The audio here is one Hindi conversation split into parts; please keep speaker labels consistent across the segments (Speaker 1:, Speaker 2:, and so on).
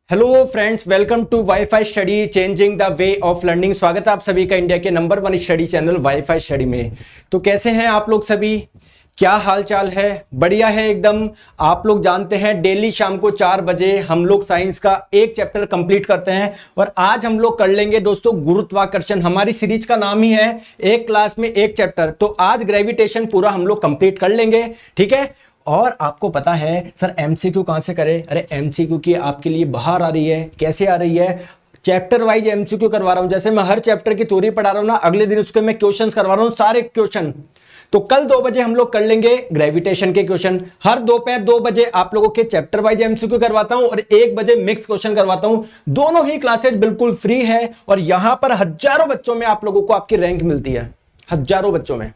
Speaker 1: Hello friends, welcome to WiFi study changing the way of learning. स्वागत है आप सभी का इंडिया के number 1 study channel WiFi study में। तो कैसे हैं आप लोग सभी, क्या हाल चाल है? बढ़िया है एकदम। आप लोग जानते हैं डेली शाम को 4 बजे हम लोग साइंस का एक चैप्टर कंप्लीट करते हैं और आज हम लोग कर लेंगे दोस्तों गुरुत्वाकर्षण। हमारी सीरीज का नाम ही है एक क्लास में एक चैप्टर। तो आज ग्रेविटेशन पूरा हम लोग कंप्लीट कर लेंगे, ठीक है। और आपको पता है सर एमसीक्यू कहां से करें? अरे एमसीक्यू की आपके लिए बाहर आ रही है। कैसे आ रही है? चैप्टर वाइज एमसीक्यू करवा रहा हूं। जैसे मैं हर चैप्टर की थ्योरी पढ़ा रहा हूं ना, अगले दिन उसके मैं क्वेश्चंस करवा रहा हूं, सारे क्वेश्चन। तो कल 2 बजे हम लोग कर लेंगे ग्रेविटेशन के क्वेश्चन। हर दोपहर 2 बजे आप लोगों के चैप्टर वाइज एमसीक्यू करवाता हूं और 1 बजे मिक्स क्वेश्चन करवाता हूं। दोनों ही क्लासेज बिल्कुल फ्री है और यहां पर हजारों बच्चों में आप लोगों को आपकी रैंक मिलती है, हजारों बच्चों में,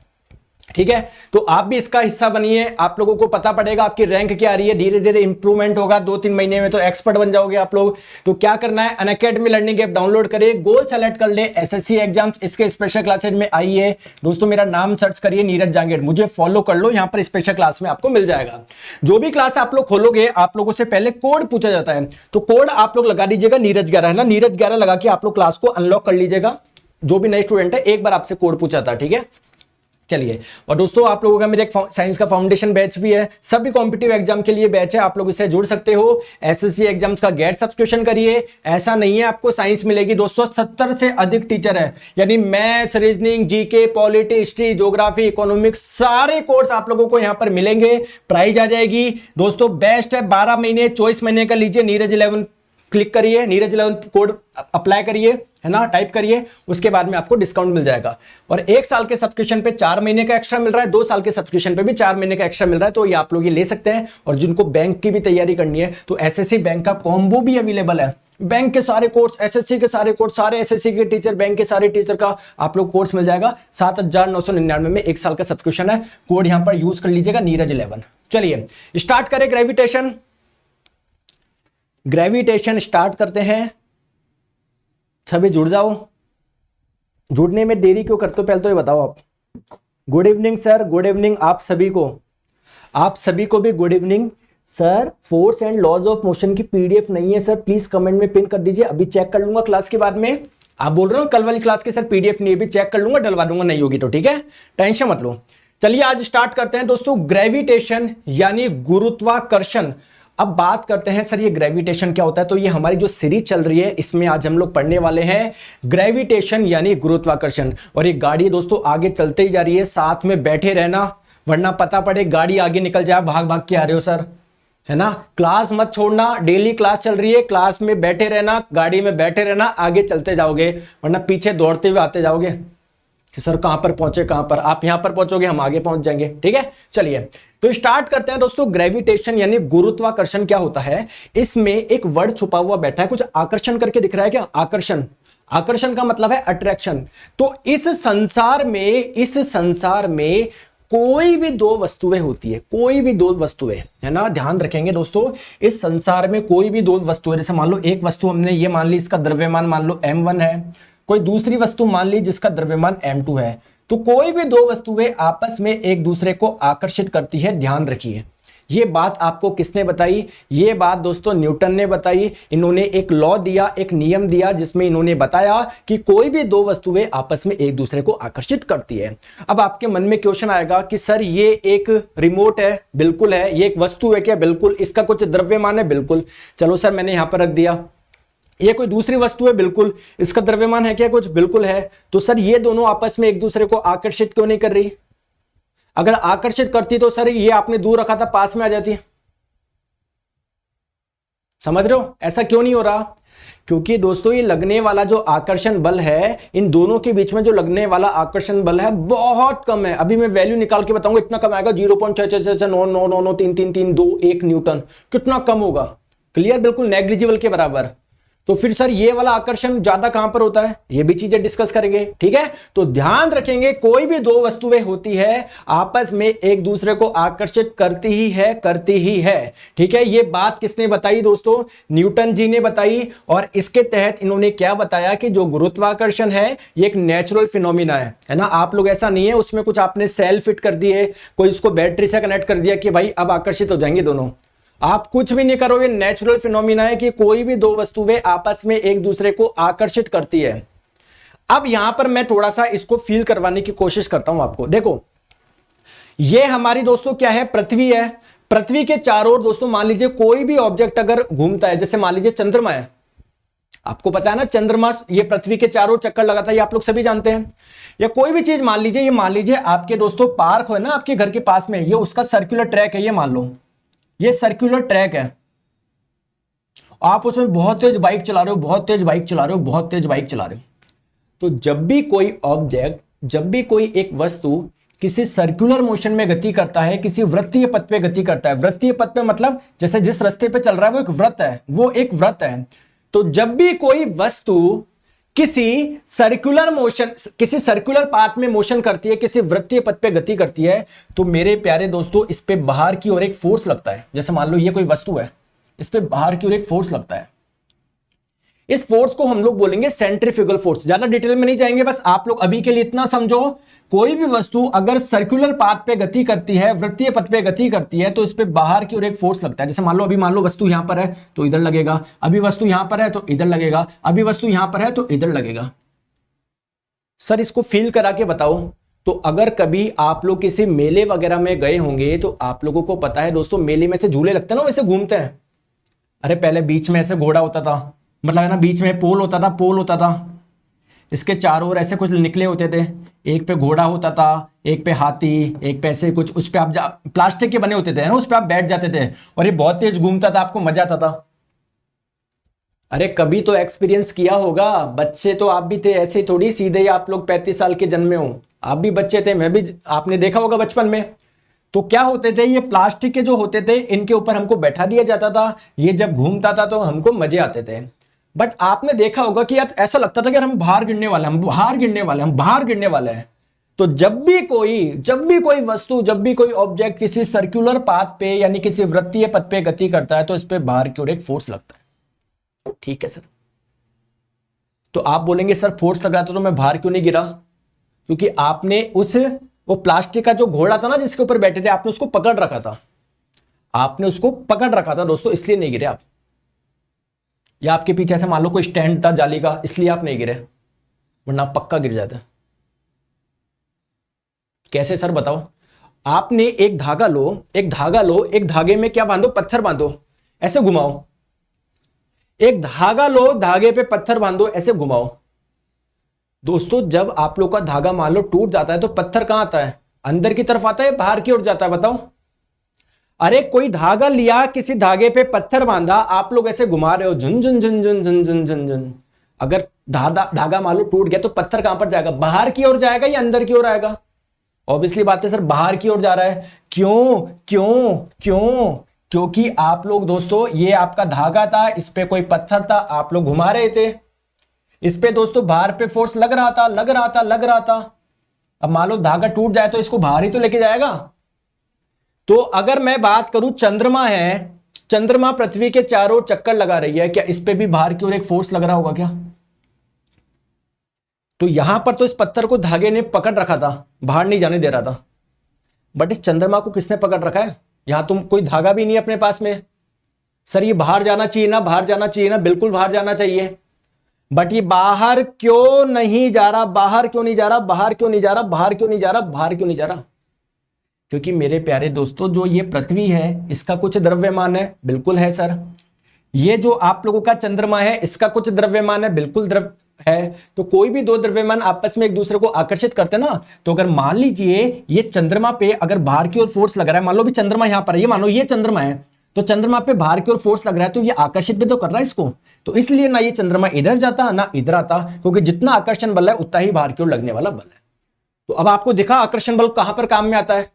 Speaker 1: ठीक है। तो आप भी इसका हिस्सा बनिए, आप लोगों को पता पड़ेगा आपकी रैंक क्या आ रही है। धीरे धीरे इंप्रूवमेंट होगा, 2-3 महीने में तो एक्सपर्ट बन जाओगे आप लोग। तो क्या करना है, अनअकैडमी लर्निंग ऐप डाउनलोड करिए, गोल सेलेक्ट कर ले, एसएससी एग्जाम्स इसके स्पेशल क्लासेज में आइए दोस्तों। मेरा नाम सर्च करिए नीरज जांगेड़, मुझे फॉलो कर लो, यहां पर स्पेशल क्लास में आपको मिल जाएगा। जो भी क्लास आप लोग खोलोगे आप लोगों से पहले कोड पूछा जाता है, तो कोड आप लोग लगा दीजिएगा नीरज 11 है ना, नीरज 11 लगा के आप लोग क्लास को अनलॉक कर लीजिएगा। जो भी नए स्टूडेंट है एक बार आपसे कोड पूछा था, ठीक है। चलिए, और दोस्तों आप लोगों का मेरे एक साइंस का फाउंडेशन बैच भी है, सभी कॉम्पिटिटिव एग्जाम के लिए बैच है, आप लोग इससे जुड़ सकते हो। एसएससी एग्जाम्स का गेट सब्सक्रिप्शन करिए। ऐसा नहीं है आपको साइंस मिलेगी दोस्तों, 70 से अधिक टीचर है, यानी maths, reasoning, GK, polity, history, geography, economics, सारे कोर्स आप लोगों को यहां पर मिलेंगे। प्राइज आ जाएगी दोस्तों, बेस्ट है। 12 महीने 24 महीने का लीजिए, नीरज 11 क्लिक करिए, नीरज 11 कोड अप्लाई करिए, है ना, टाइप करिए, उसके बाद में आपको डिस्काउंट मिल जाएगा। और 1 साल के सब्सक्रिप्शन पे 4 महीने का एक्स्ट्रा मिल रहा है, 2 साल के सब्सक्रिप्शन पे भी 4 महीने का एक्स्ट्रा मिल रहा है। तो ये आप लोग ये ले सकते हैं। और जिनको बैंक की भी तैयारी करनी है तो एसएससी बैंक का कॉम्बो भी अवेलेबल है। बैंक के सारे कोर्स, एसएससी के सारे कोर्स, सारे एसएससी के टीचर, बैंक के सारे टीचर का आप लोग कोर्स मिल जाएगा। 7,999 में 1 साल का सब्सक्रिप्शन है। कोड यहां पर यूज कर लीजिएगा नीरज 11। चलिए स्टार्ट करें ग्रेविटेशन। ग्रेविटेशन स्टार्ट करते हैं, सभी जुड़ जाओ। जुड़ने में देरी क्यों करते हो पहले तो ये बताओ आप। Good evening sir, good evening आप सभी को, आप सभी को भी good evening. Sir force and laws of motion की पीडीएफ नहीं है सर, प्लीज कमेंट में पिन कर दीजिए, अभी चेक कर लूंगा क्लास के बाद में। आप बोल रहे हो कल वाली क्लास की सर पीडीएफ नहीं, अभी चेक कर लूंगा, डलवा दूंगा, नहीं होगी तो ठीक है, टेंशन मत लो। चलिए आज स्टार्ट करते हैं दोस्तों, ग्रेविटेशन यानी गुरुत्वाकर्षण। अब बात करते हैं सर ये ग्रेविटेशन क्या होता है। तो ये हमारी जो सीरीज चल रही है इसमें आज हम लोग पढ़ने वाले हैं ग्रेविटेशन यानी गुरुत्वाकर्षण। और ये गाड़ी दोस्तों आगे चलते ही जा रही है, साथ में बैठे रहना, वरना पता पड़े गाड़ी आगे निकल जाए, भाग भाग के आ रहे हो सर, है ना। क्लास मत छोड़ना, डेली क्लास चल रही है, क्लास में बैठे रहना, गाड़ी में बैठे रहना, आगे चलते जाओगे, वरना पीछे दौड़ते हुए आते जाओगे कि सर कहां पर पहुंचे, कहां पर। आप यहां पर पहुंचोगे, हम आगे पहुंच जाएंगे, ठीक है। चलिए तो स्टार्ट करते हैं दोस्तों। ग्रेविटेशन यानी गुरुत्वाकर्षण क्या होता है, इसमें एक वर्ड छुपा हुआ बैठा है, कुछ आकर्षण करके दिख रहा है क्या? आकर्षण, आकर्षण का मतलब है अट्रैक्शन। तो इस संसार में कोई भी 2 वस्तुएं होती है, कोई भी 2 वस्तुएं, है ना, ध्यान रखेंगे दोस्तों। इस संसार में कोई भी 2 वस्तुएं, जैसे मान लो एक वस्तु हमने ये मान ली, इसका द्रव्यमान मान लो m1 है, कोई दूसरी वस्तु मान ली जिसका द्रव्यमान m2 है। तो कोई भी 2 वस्तुएं आपस में एक दूसरे को आकर्षित करती है, ध्यान रखिए। ये बात आपको किसने बताई? ये बात दोस्तों न्यूटन ने बताई। इन्होंने एक लॉ दिया, एक नियम दिया, जिसमें इन्होंने बताया कि कोई भी 2 वस्तुएं आपस में एक दूसरे को आकर्षित करती है। अब आपके मन में क्वेश्चन आएगा कि सर ये एक रिमोट है, बिल्कुल है। ये एक वस्तु है क्या? बिल्कुल। इसका कुछ द्रव्यमान है? बिल्कुल। चलो सर मैंने यहां पर रख दिया। ये कोई दूसरी वस्तु है? बिल्कुल। इसका द्रव्यमान है क्या कुछ? बिल्कुल है। तो सर ये दोनों आपस में एक दूसरे को आकर्षित क्यों नहीं कर रही? अगर आकर्षित करती तो सर ये आपने दूर रखा था, पास में आ जाती। समझ रहे हो ऐसा क्यों नहीं हो रहा? क्योंकि दोस्तों ये लगने वाला जो आकर्षण बल है, इन दोनों के बीच में जो लगने वाला आकर्षण बल है बहुत कम है। अभी मैं वैल्यू निकाल के बताऊंगा, इतना कम आएगा, 0.6669993332 न्यूटन। कितना कम होगा? क्लियर, बिल्कुल नेग्लिजिबल के बराबर। तो फिर सर ये वाला आकर्षण ज्यादा कहां पर होता है, ये भी चीजें डिस्कस करेंगे, ठीक है। तो ध्यान रखेंगे, कोई भी 2 वस्तुएं होती है आपस में एक दूसरे को आकर्षित करती ही है, ठीक है। ये बात किसने बताई दोस्तों? न्यूटन जी ने बताई। और इसके तहत इन्होंने क्या बताया कि जो गुरुत्वाकर्षण है ये एक नेचुरल फिनोमिना है ना। आप लोग ऐसा नहीं है उसमें कुछ आपने सेल फिट कर दिए, कोई इसको बैटरी से कनेक्ट कर दिया कि भाई अब आकर्षित हो जाएंगे दोनों। आप कुछ भी नहीं करोगे, नेचुरल फिनोमिना है कि कोई भी दो वस्तुएं आपस में एक दूसरे को आकर्षित करती है। अब यहां पर मैं थोड़ा सा इसको फील करवाने की कोशिश करता हूं आपको। देखो ये हमारी दोस्तों क्या है, पृथ्वी है। पृथ्वी के चारों ओर दोस्तों मान लीजिए कोई भी ऑब्जेक्ट अगर घूमता है, जैसे मान लीजिए चंद्रमा है, आपको पता है ना चंद्रमा ये पृथ्वी के चारों चक्कर लगाता है, ये आप लोग सभी जानते हैं। या कोई भी चीज मान लीजिए, ये मान लीजिए आपके दोस्तों पार्क हो ना आपके घर के पास में, ये उसका सर्कुलर ट्रैक है, ये मान लो ये सर्कुलर ट्रैक है। आप उसमें बहुत तेज बाइक चला रहे हो, बहुत तेज बाइक चला रहे हो, बहुत तेज बाइक चला रहे हो, तो जब भी कोई ऑब्जेक्ट, जब भी कोई एक वस्तु किसी सर्कुलर मोशन में गति करता है, किसी वृत्तीय पथ पे गति करता है, वृत्तीय पथ पे मतलब जैसे जिस रास्ते पे चल रहा है वो एक वृत्त है, वो एक वृत्त है। तो जब भी कोई वस्तु किसी सर्कुलर मोशन, किसी सर्कुलर पाथ में मोशन करती है, किसी वृत्तीय पथ पे गति करती है, तो मेरे प्यारे दोस्तों इस पे बाहर की ओर एक फोर्स लगता है। जैसे मान लो ये कोई वस्तु है, इस पे बाहर की ओर एक फोर्स लगता है। इस फोर्स को हम लोग बोलेंगे सेंट्रीफ्यूगल फोर्स। ज्यादा डिटेल में नहीं जाएंगे, बस आप लोग अभी के लिए इतना समझो, कोई भी वस्तु अगर सर्कुलर पाथ पे गति करती है, वृत्तीय पथ पे गति करती है, तो इस पे बाहर की ओर एक फोर्स लगता है। जैसे मान लो अभी मान लो वस्तु यहां पर है तो इधर लगेगा, अभी वस्तु यहां पर है तो इधर लगेगा, अभी वस्तु यहां पर है तो इधर लगेगा। सर इसको फील करा के बताओ। तो अगर कभी आप लोग किसी मेले वगैरह में गए होंगे तो आप लोगों को पता है दोस्तों, मेले में से झूले लगते हैं ना, वैसे घूमते हैं। अरे पहले बीच में ऐसे घोड़ा होता था, मतलब है ना, बीच में पोल होता था, पोल होता था, इसके चारों ओर ऐसे कुछ निकले होते थे, एक पे घोड़ा होता था, एक पे हाथी, एक पे ऐसे कुछ, उस पे आप प्लास्टिक के बने होते थे ना, उस पे आप बैठ जाते थे और ये बहुत तेज घूमता था, आपको मजा आता था। अरे कभी तो एक्सपीरियंस किया होगा, बच्चे तो आप भी थे, ऐसे थोड़ी सीधे ही आप लोग 35 साल के जन्मे हो, आप भी बच्चे थे, मैं भी, आपने देखा होगा बचपन में। तो क्या होते थे, ये प्लास्टिक के जो होते थे इनके ऊपर हमको बैठा दिया जाता था, ये जब घूमता था तो हमको मजे आते थे। बट आपने देखा होगा कि यार ऐसा लगता था कि यार हम बाहर गिरने वाले हैं, हम बाहर गिरने वाले हैं, हम बाहर गिरने वाले हैं। तो जब भी कोई वस्तु, जब भी कोई ऑब्जेक्ट किसी सर्कुलर पाथ पे यानी किसी वृत्तीय पथ पे गति करता है तो इस पे बाहर की ओर एक फोर्स लगता है। ठीक है सर, तो आप बोलेंगे सर फोर्स लग रहा था तो मैं बाहर क्यों नहीं गिरा? क्योंकि आपने वो प्लास्टिक का जो घोड़ा था ना जिसके ऊपर बैठे थे, आपने उसको पकड़ रखा था, आपने उसको पकड़ रखा था दोस्तों, इसलिए नहीं गिरे आप। या आपके पीछे से मान लो कोई स्टैंड था जाली का, इसलिए आप नहीं गिरे, वरना पक्का गिर जाता। कैसे सर बताओ? आपने एक धागा लो, एक धागे में क्या बांधो, पत्थर बांधो, ऐसे घुमाओ। एक धागा लो, धागे पे पत्थर बांधो, ऐसे घुमाओ। दोस्तों जब आप लोग का धागा मान लो टूट जाता है तो पत्थर कहां आता है, अंदर की तरफ आता है, बाहर की ओर जाता है, बताओ? अरे कोई धागा लिया, किसी धागे पे पत्थर बांधा, आप लोग ऐसे घुमा रहे हो, झुन झुन झुन झुन झुन झुन झुन झुन। अगर धागा मान लो टूट गया तो पत्थर कहां पर जाएगा, बाहर की ओर जाएगा या अंदर की ओर आएगा? ऑब्वियसली बात है सर, बाहर की ओर जा रहा है। क्यों क्यों क्यों? क्योंकि आप लोग दोस्तों, ये आपका धागा था, इस पे कोई पत्थर था, आप लोग घुमा रहे थे, इस पे दोस्तों बाहर पे फोर्स लग रहा था। अब मान लो धागा टूट जाए तो इसको बाहर ही तो लेके जाएगा। तो अगर मैं बात करूं, चंद्रमा है, चंद्रमा पृथ्वी के चारों चक्कर लगा रही है, क्या इस पे भी बाहर की ओर एक फोर्स लग रहा होगा क्या? तो यहां पर तो इस पत्थर को धागे ने पकड़ रखा था, बाहर नहीं जाने दे रहा था। बट इस चंद्रमा को किसने पकड़ रखा है? यहां तुम कोई धागा भी नहीं अपने पास में। सर ये बाहर जाना चाहिए ना, बाहर जाना चाहिए ना, बिल्कुल बाहर जाना चाहिए। बट ये बाहर क्यों नहीं जा रहा, बाहर क्यों नहीं जा रहा, बाहर क्यों नहीं जा रहा, बाहर क्यों नहीं जा रहा, बाहर क्यों नहीं जा रहा? क्योंकि मेरे प्यारे दोस्तों, जो ये पृथ्वी है इसका कुछ द्रव्यमान है, बिल्कुल है सर। ये जो आप लोगों का चंद्रमा है इसका कुछ द्रव्यमान है, बिल्कुल द्रव है। तो कोई भी दो द्रव्यमान आपस में एक दूसरे को आकर्षित करते हैं ना, तो अगर मान लीजिए ये चंद्रमा पे अगर बाहर की ओर फोर्स लग रहा है, मान लो भी चंद्रमा यहां पर है, ये मान लो ये चंद्रमा है, तो चंद्रमा पे बाहर की ओर फोर्स लग रहा है तो ये आकर्षित भी तो कर रहा है इसको। तो इसलिए ना ये चंद्रमा इधर जाता ना इधर आता, क्योंकि जितना आकर्षण बल है उतना ही बाहर की ओर लगने वाला बल है। तो अब आपको दिखा आकर्षण बल कहां पर काम में आता है।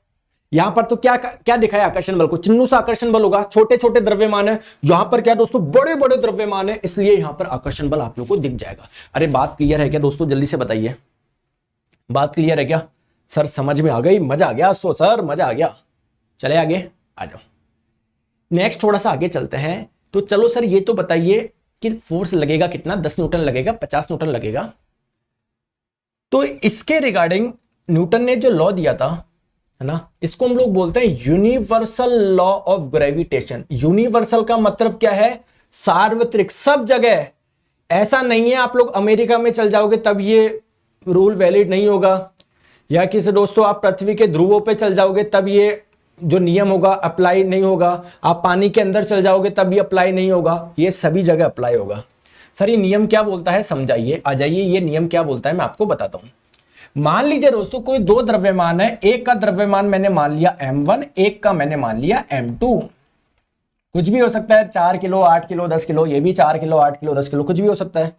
Speaker 1: यहां पर तो क्या क्या दिखाया आकर्षण बल को, चिन्हों से आकर्षण बल होगा, छोटे छोटे द्रव्यमान है, यहां पर क्या दोस्तों बड़े बड़े द्रव्यमान है, इसलिए यहां पर आकर्षण बल आप लोग को दिख जाएगा। अरे बात क्लियर है क्या दोस्तों, जल्दी से बताइए, बात क्लियर है क्या? सर समझ में आ गई, मजा आ गया, सो सर मजा आ गया। चले आगे आ जाओ, नेक्स्ट थोड़ा सा आगे चलते हैं। तो चलो सर ये तो बताइए कि फोर्स लगेगा कितना, 10 न्यूटन लगेगा, 50 न्यूटन लगेगा। तो इसके रिगार्डिंग न्यूटन ने जो लॉ दिया था है ना, इसको हम लोग बोलते हैं universal law of gravitation. Universal का मतलब क्या है, सार्वत्रिक, सब जगह। ऐसा नहीं है आप लोग अमेरिका में चल जाओगे तब ये रूल वैलिड नहीं होगा, या किसी दोस्तों आप पृथ्वी के ध्रुवों पे चल जाओगे तब ये जो नियम होगा अप्लाई नहीं होगा, आप पानी के अंदर चल जाओगे तब ये अप्लाई नहीं होगा, ये सभी जगह अप्लाई होगा। सर ये नियम क्या बोलता है, समझाइए, आ जाइए, ये नियम क्या बोलता है मैं आपको बताता हूं। मान लीजिए दोस्तों कोई दो द्रव्यमान है, एक का द्रव्यमान मैंने मान लिया m1, एक का मैंने मान लिया m2। कुछ भी हो सकता है, 4 किलो, 8 किलो, 10 किलो, ये भी 4 किलो, 8 किलो, 10 किलो, कुछ भी हो सकता है।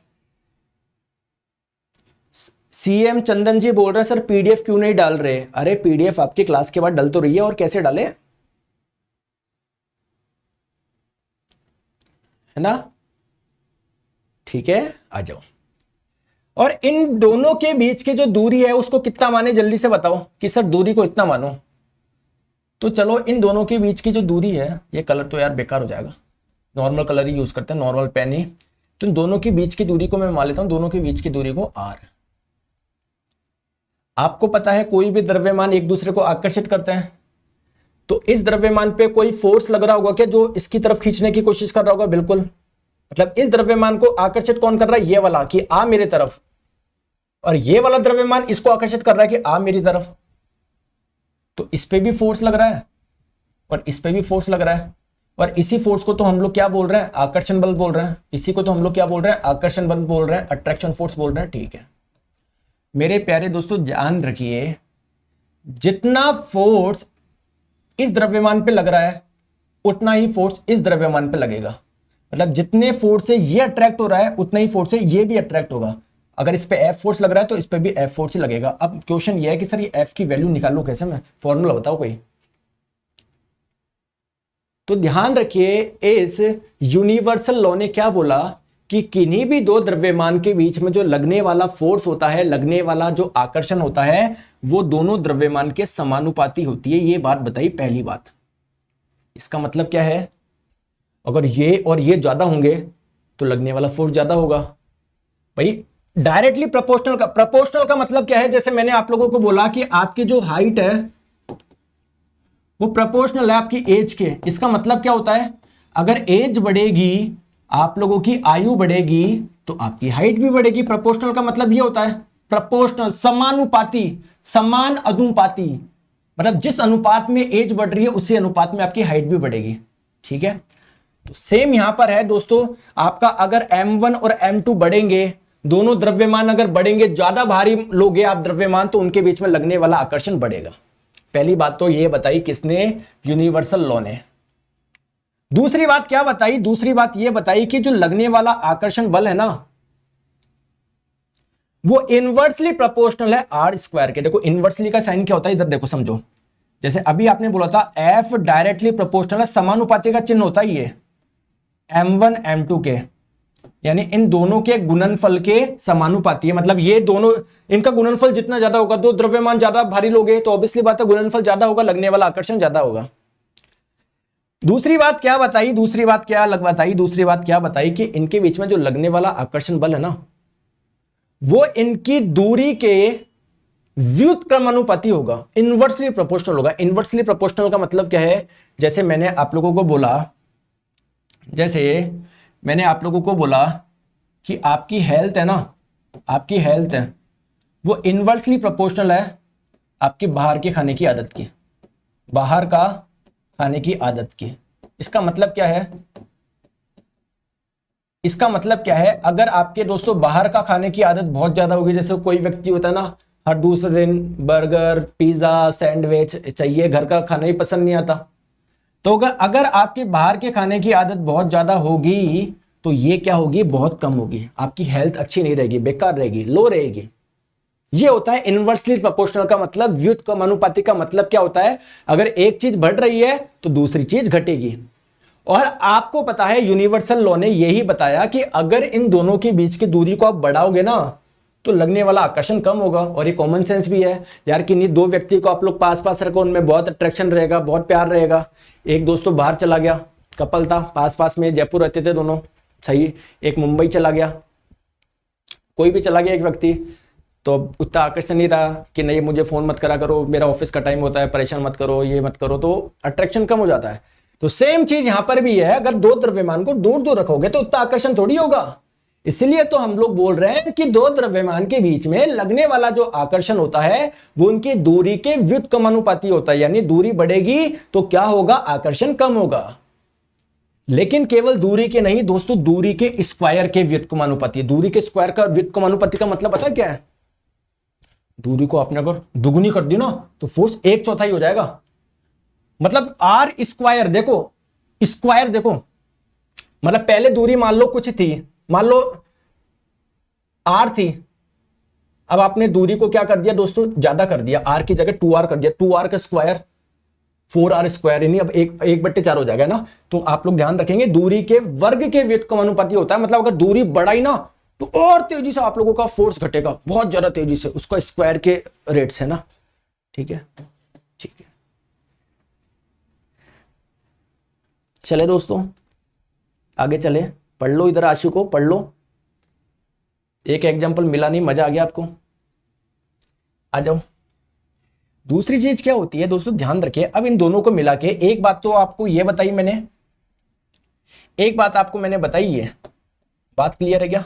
Speaker 1: सीएम चंदन जी बोल रहे हैं सर पीडीएफ क्यों नहीं डाल रहे। अरे पीडीएफ आपकी क्लास के बाद डल तो रही है, और कैसे डाले, है ना, ठीक है, आ जाओ। और इन दोनों के बीच की जो दूरी है उसको कितना माने, जल्दी से बताओ कि सर दूरी को इतना मानो। तो चलो इन दोनों के बीच की जो दूरी है, ये कलर तो यार बेकार हो जाएगा, नॉर्मल कलर ही यूज करते हैं, नॉर्मल पेन ही। तो इन दोनों के बीच की दूरी को मैं मान लेता हूं, दोनों के बीच की दूरी को r। आपको पता है कोई भी द्रव्यमान एक दूसरे को आकर्षित करते हैं, तो इस द्रव्यमान पे कोई फोर्स लग रहा होगा क्या जो इसकी तरफ खींचने की कोशिश कर रहा होगा, बिल्कुल। मतलब इस द्रव्यमान को आकर्षित कौन कर रहा है, ये वाला, कि आ मेरे तरफ, और ये वाला द्रव्यमान इसको आकर्षित कर रहा है कि आ मेरी तरफ। तो इस पे भी फोर्स लग रहा है और इस पे भी फोर्स लग रहा है, और इसी फोर्स को तो हम लोग क्या बोल रहे हैं, आकर्षण बल बोल रहे हैं। इसी को तो हम लोग क्या बोल रहे हैं, आकर्षण बल बोल रहे हैं, अट्रैक्शन फोर्स बोल रहे हैं, ठीक है। मेरे प्यारे दोस्तों ध्यान रखिए, जितना फोर्स इस द्रव्यमान पे लग रहा है उतना ही फोर्स इस द्रव्यमान पे लगेगा। मतलब जितने फोर्स से ये अट्रैक्ट हो रहा है उतना ही फोर्स से ये भी अट्रैक्ट होगा। अगर इस पे एफ फोर्स लग रहा है तो इस पे भी एफ फोर्स ही लगेगा। अब क्वेश्चन ये है कि सर ये एफ की वैल्यू निकालूं कैसे मैं, फॉर्मूला बताओ कोई। तो ध्यान रखिए, इस यूनिवर्सल लॉ ने क्या बोला कि किन्हीं भी दो द्रव्यमान के बीच में जो लगने वाला फोर्स होता है, लगने वाला जो आकर्षण होता है, वो दोनों द्रव्यमान के समानुपाती होती है। ये बात बताई पहली बात। इसका मतलब क्या है, अगर ये और ये ज्यादा होंगे तो लगने वाला फोर्स ज्यादा होगा। भाई डायरेक्टली प्रोपोर्शनल का मतलब क्या है, जैसे मैंने आप लोगों को बोला कि आपकी जो हाइट है वो प्रोपोर्शनल है आपकी एज के। इसका मतलब क्या होता है, अगर एज बढ़ेगी, आप लोगों की आयु बढ़ेगी, तो आपकी हाइट भी बढ़ेगी। प्रोपोर्शनल का मतलब ये होता है, प्रोपोर्शनल, समानुपाती, समान अनुपाती, मतलब जिस अनुपात में एज बढ़ रही है उसी अनुपात में आपकी हाइट भी बढ़ेगी, ठीक है। तो सेम यहां पर है दोस्तों, आपका अगर m1 और m2 बढ़ेंगे, दोनों द्रव्यमान अगर बढ़ेंगे, ज्यादा भारी लोगे आप द्रव्यमान, तो उनके बीच में लगने वाला आकर्षण बढ़ेगा। पहली बात तो ये बताई किसने, यूनिवर्सल लॉ ने। दूसरी बात क्या बताई, दूसरी बात ये बताई कि जो लगने वाला आकर्षण बल है ना, वो इनवर्सली प्रोपोर्शनल है आर स्क्वायर के। देखो इनवर्सली का साइन क्या होता है, इधर देखो समझो। जैसे अभी आपने बोला था एफ डायरेक्टली प्रोपोर्शनल है, समानुपाती का चिन्ह होता है ये m1 m2 के, यानी इन दोनों के गुणनफल के समानुपाती है। मतलब ये दोनों, इनका गुणनफल जितना ज्यादा होगा, दो द्रव्यमान ज्यादा भारी लोगे तो ऑब्वियसली बात है गुणनफल ज्यादा होगा, लगने वाला आकर्षण ज्यादा होगा। दूसरी बात क्या बताई, दूसरी बात क्या बताई, दूसरी बात क्या बताई कि इनके बीच में जो लगने वाला आकर्षण बल है ना, वो इनकी दूरी के व्युत्क्रमानुपाती होगा, इनवर्सली प्रोपोर्शनल होगा। इनवर्सली प्रोपोर्शनल का मतलब क्या है, जैसे मैंने आप लोगों को बोला, कि आपकी हेल्थ है ना, आपकी हेल्थ है वो इनवर्सली प्रोपोर्शनल है आपकी बाहर के खाने की आदत की, बाहर का खाने की आदत की। इसका मतलब क्या है, इसका मतलब क्या है, अगर आपके दोस्तों बाहर का खाने की आदत बहुत ज्यादा होगी, जैसे कोई व्यक्ति होता है ना हर दूसरे दिन बर्गर, पिज्जा, सैंडविच चाहिए, घर का खाना ही पसंद नहीं आता, तो अगर आपके बाहर के खाने की आदत बहुत ज्यादा होगी तो ये क्या होगी, बहुत कम होगी, आपकी हेल्थ अच्छी नहीं रहेगी, बेकार रहेगी, लो रहेगी। ये होता है इनवर्सली प्रोपोर्शनल का मतलब। व्युत्क्रमानुपाती का मतलब क्या होता है, अगर एक चीज बढ़ रही है तो दूसरी चीज घटेगी। और आपको पता है यूनिवर्सल लॉ ने यही बताया कि अगर इन दोनों के बीच की दूरी को आप बढ़ाओगे ना तो लगने वाला आकर्षण कम होगा। और ये कॉमन सेंस भी है यार, कि नहीं, दो व्यक्ति को आप लोग पास पास रखो, उनमें बहुत अट्रैक्शन रहेगा, बहुत प्यार रहेगा। एक दोस्तों बाहर चला गया, कपल था, पास पास में जयपुर रहते थे दोनों, सही, एक मुंबई चला गया, कोई भी चला गया एक व्यक्ति, तो अब उतना आकर्षण नहीं रहा कि नहीं मुझे फोन मत करा करो, मेरा ऑफिस का टाइम होता है, परेशान मत करो, ये मत करो, तो अट्रैक्शन कम हो जाता है। तो सेम चीज यहां पर भी है, अगर दो द्रव्यमान को दूर दूर रखोगे तो उतना आकर्षण थोड़ी होगा। इसलिए तो हम लोग बोल रहे हैं कि दो द्रव्यमान के बीच में लगने वाला जो आकर्षण होता है वो उनकी दूरी के व्युत्क्रमानुपाती होता है, यानी दूरी बढ़ेगी तो क्या होगा, आकर्षण कम होगा। लेकिन केवल दूरी के नहीं दोस्तों, दूरी के स्क्वायर के व्युत्क्रमानुपाती। दूरी के स्क्वायर का व्युत्क्रमानुपाती का मतलब पता क्या है, दूरी को आपने अगर दुगुनी कर दी ना तो फोर्स 1/4 हो जाएगा। मतलब आर स्क्वायर, देखो स्क्वायर देखो, मतलब पहले दूरी मान लो कुछ थी, मान लो आर थी, अब आपने दूरी को क्या कर दिया दोस्तों, ज्यादा कर दिया, आर की जगह 2r कर दिया, 2r का स्क्वायर 4r स्क्वायर, यानी अब 1/4 हो जाएगा ना। तो आप लोग ध्यान रखेंगे दूरी के वर्ग के व्युत्क्रमानुपाती होता है, मतलब अगर दूरी बढ़ाई ना तो और तेजी से आप लोगों का फोर्स घटेगा, बहुत ज्यादा तेजी से, उसका स्क्वायर के रेट से ना। ठीक है, ठीक है, चले दोस्तों आगे चले, पढ़ लो इधर, आशु को पढ़ लो। एक एग्जांपल मिला नहीं, मजा आ गया आपको, आ जाओ। दूसरी चीज क्या होती है दोस्तों, ध्यान रखिए, अब इन दोनों को मिला के एक बात तो आपको यह बताई मैंने, एक बात आपको मैंने बताई है, बात क्लियर है क्या?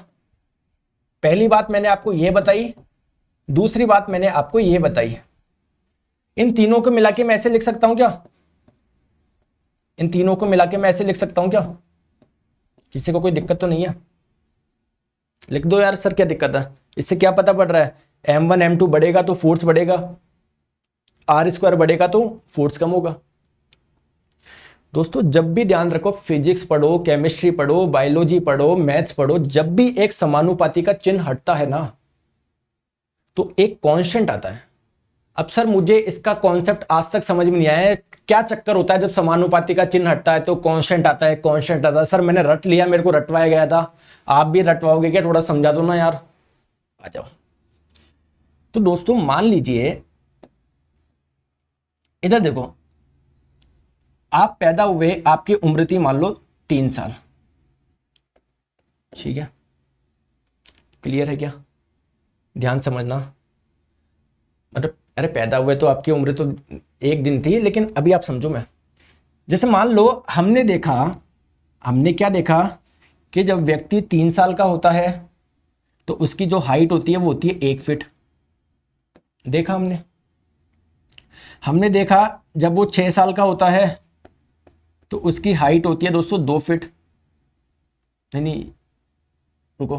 Speaker 1: पहली बात मैंने आपको यह बताई, दूसरी बात मैंने आपको यह बताई। इन तीनों को मिला के मैं ऐसे लिख सकता हूं क्या, इन तीनों को मिला के मैं ऐसे लिख सकता हूं क्या? किसी को कोई दिक्कत तो नहीं है? लिख दो यार, सर क्या दिक्कत है, इससे क्या पता पड़ रहा है, m1 m2 बढ़ेगा तो फोर्स बढ़ेगा, आर स्क्वायर बढ़ेगा तो फोर्स कम होगा। दोस्तों जब भी ध्यान रखो, फिजिक्स पढ़ो, केमिस्ट्री पढ़ो, बायोलॉजी पढ़ो, मैथ्स पढ़ो, जब भी एक समानुपाती का चिन्ह हटता है ना तो एक कांस्टेंट आता है। अब सर मुझे इसका कॉन्सेप्ट आज तक समझ में नहीं आया है, क्या चक्कर होता है जब समानुपाती का चिन्ह हटता है तो कांस्टेंट आता है, कांस्टेंट आता है। सर मैंने रट लिया, मेरे को रटवाया गया था, आप भी रटवाओगे क्या? थोड़ा समझा दो ना यार, आ जाओ। तो दोस्तों मान लीजिए, इधर देखो, आप पैदा हुए, आपकी उम्र थी मान लो 3 साल, ठीक है, क्लियर है क्या? ध्यान समझना, मतलब अरे पैदा हुए तो आपकी उम्र तो 1 दिन थी, लेकिन अभी आप समझो। मैं जैसे मान लो हमने देखा, हमने क्या देखा कि जब व्यक्ति 3 साल का होता है तो उसकी जो हाइट होती है वो होती है 1 फीट, देखा हमने देखा जब वो 6 साल का होता है तो उसकी हाइट होती है दोस्तों 2 फीट, नहीं रुको,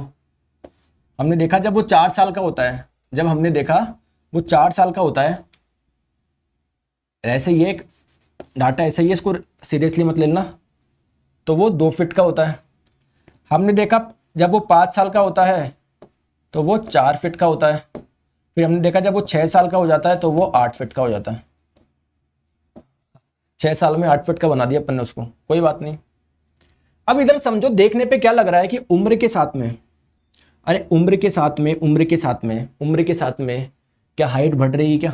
Speaker 1: हमने देखा जब वो 4 साल का होता है, जब हमने देखा वो 4 साल का होता है, ऐसे ही एक डाटा ऐसे ही है, इसको सीरियसली मत लेना, तो वो 2 फीट का होता है। हमने देखा जब वो 5 साल का होता है तो वो 4 फीट का होता है। फिर हमने देखा जब वो 6 साल का हो जाता है तो वो 8 फीट का हो जाता है। 6 साल में 8 फीट का बना दिया अपन ने उसको, कोई बात नहीं। अब इधर समझो, देखने पे क्या लग रहा है कि उम्र के साथ में, अरे उम्र के साथ में क्या हाइट बढ़ रही है क्या?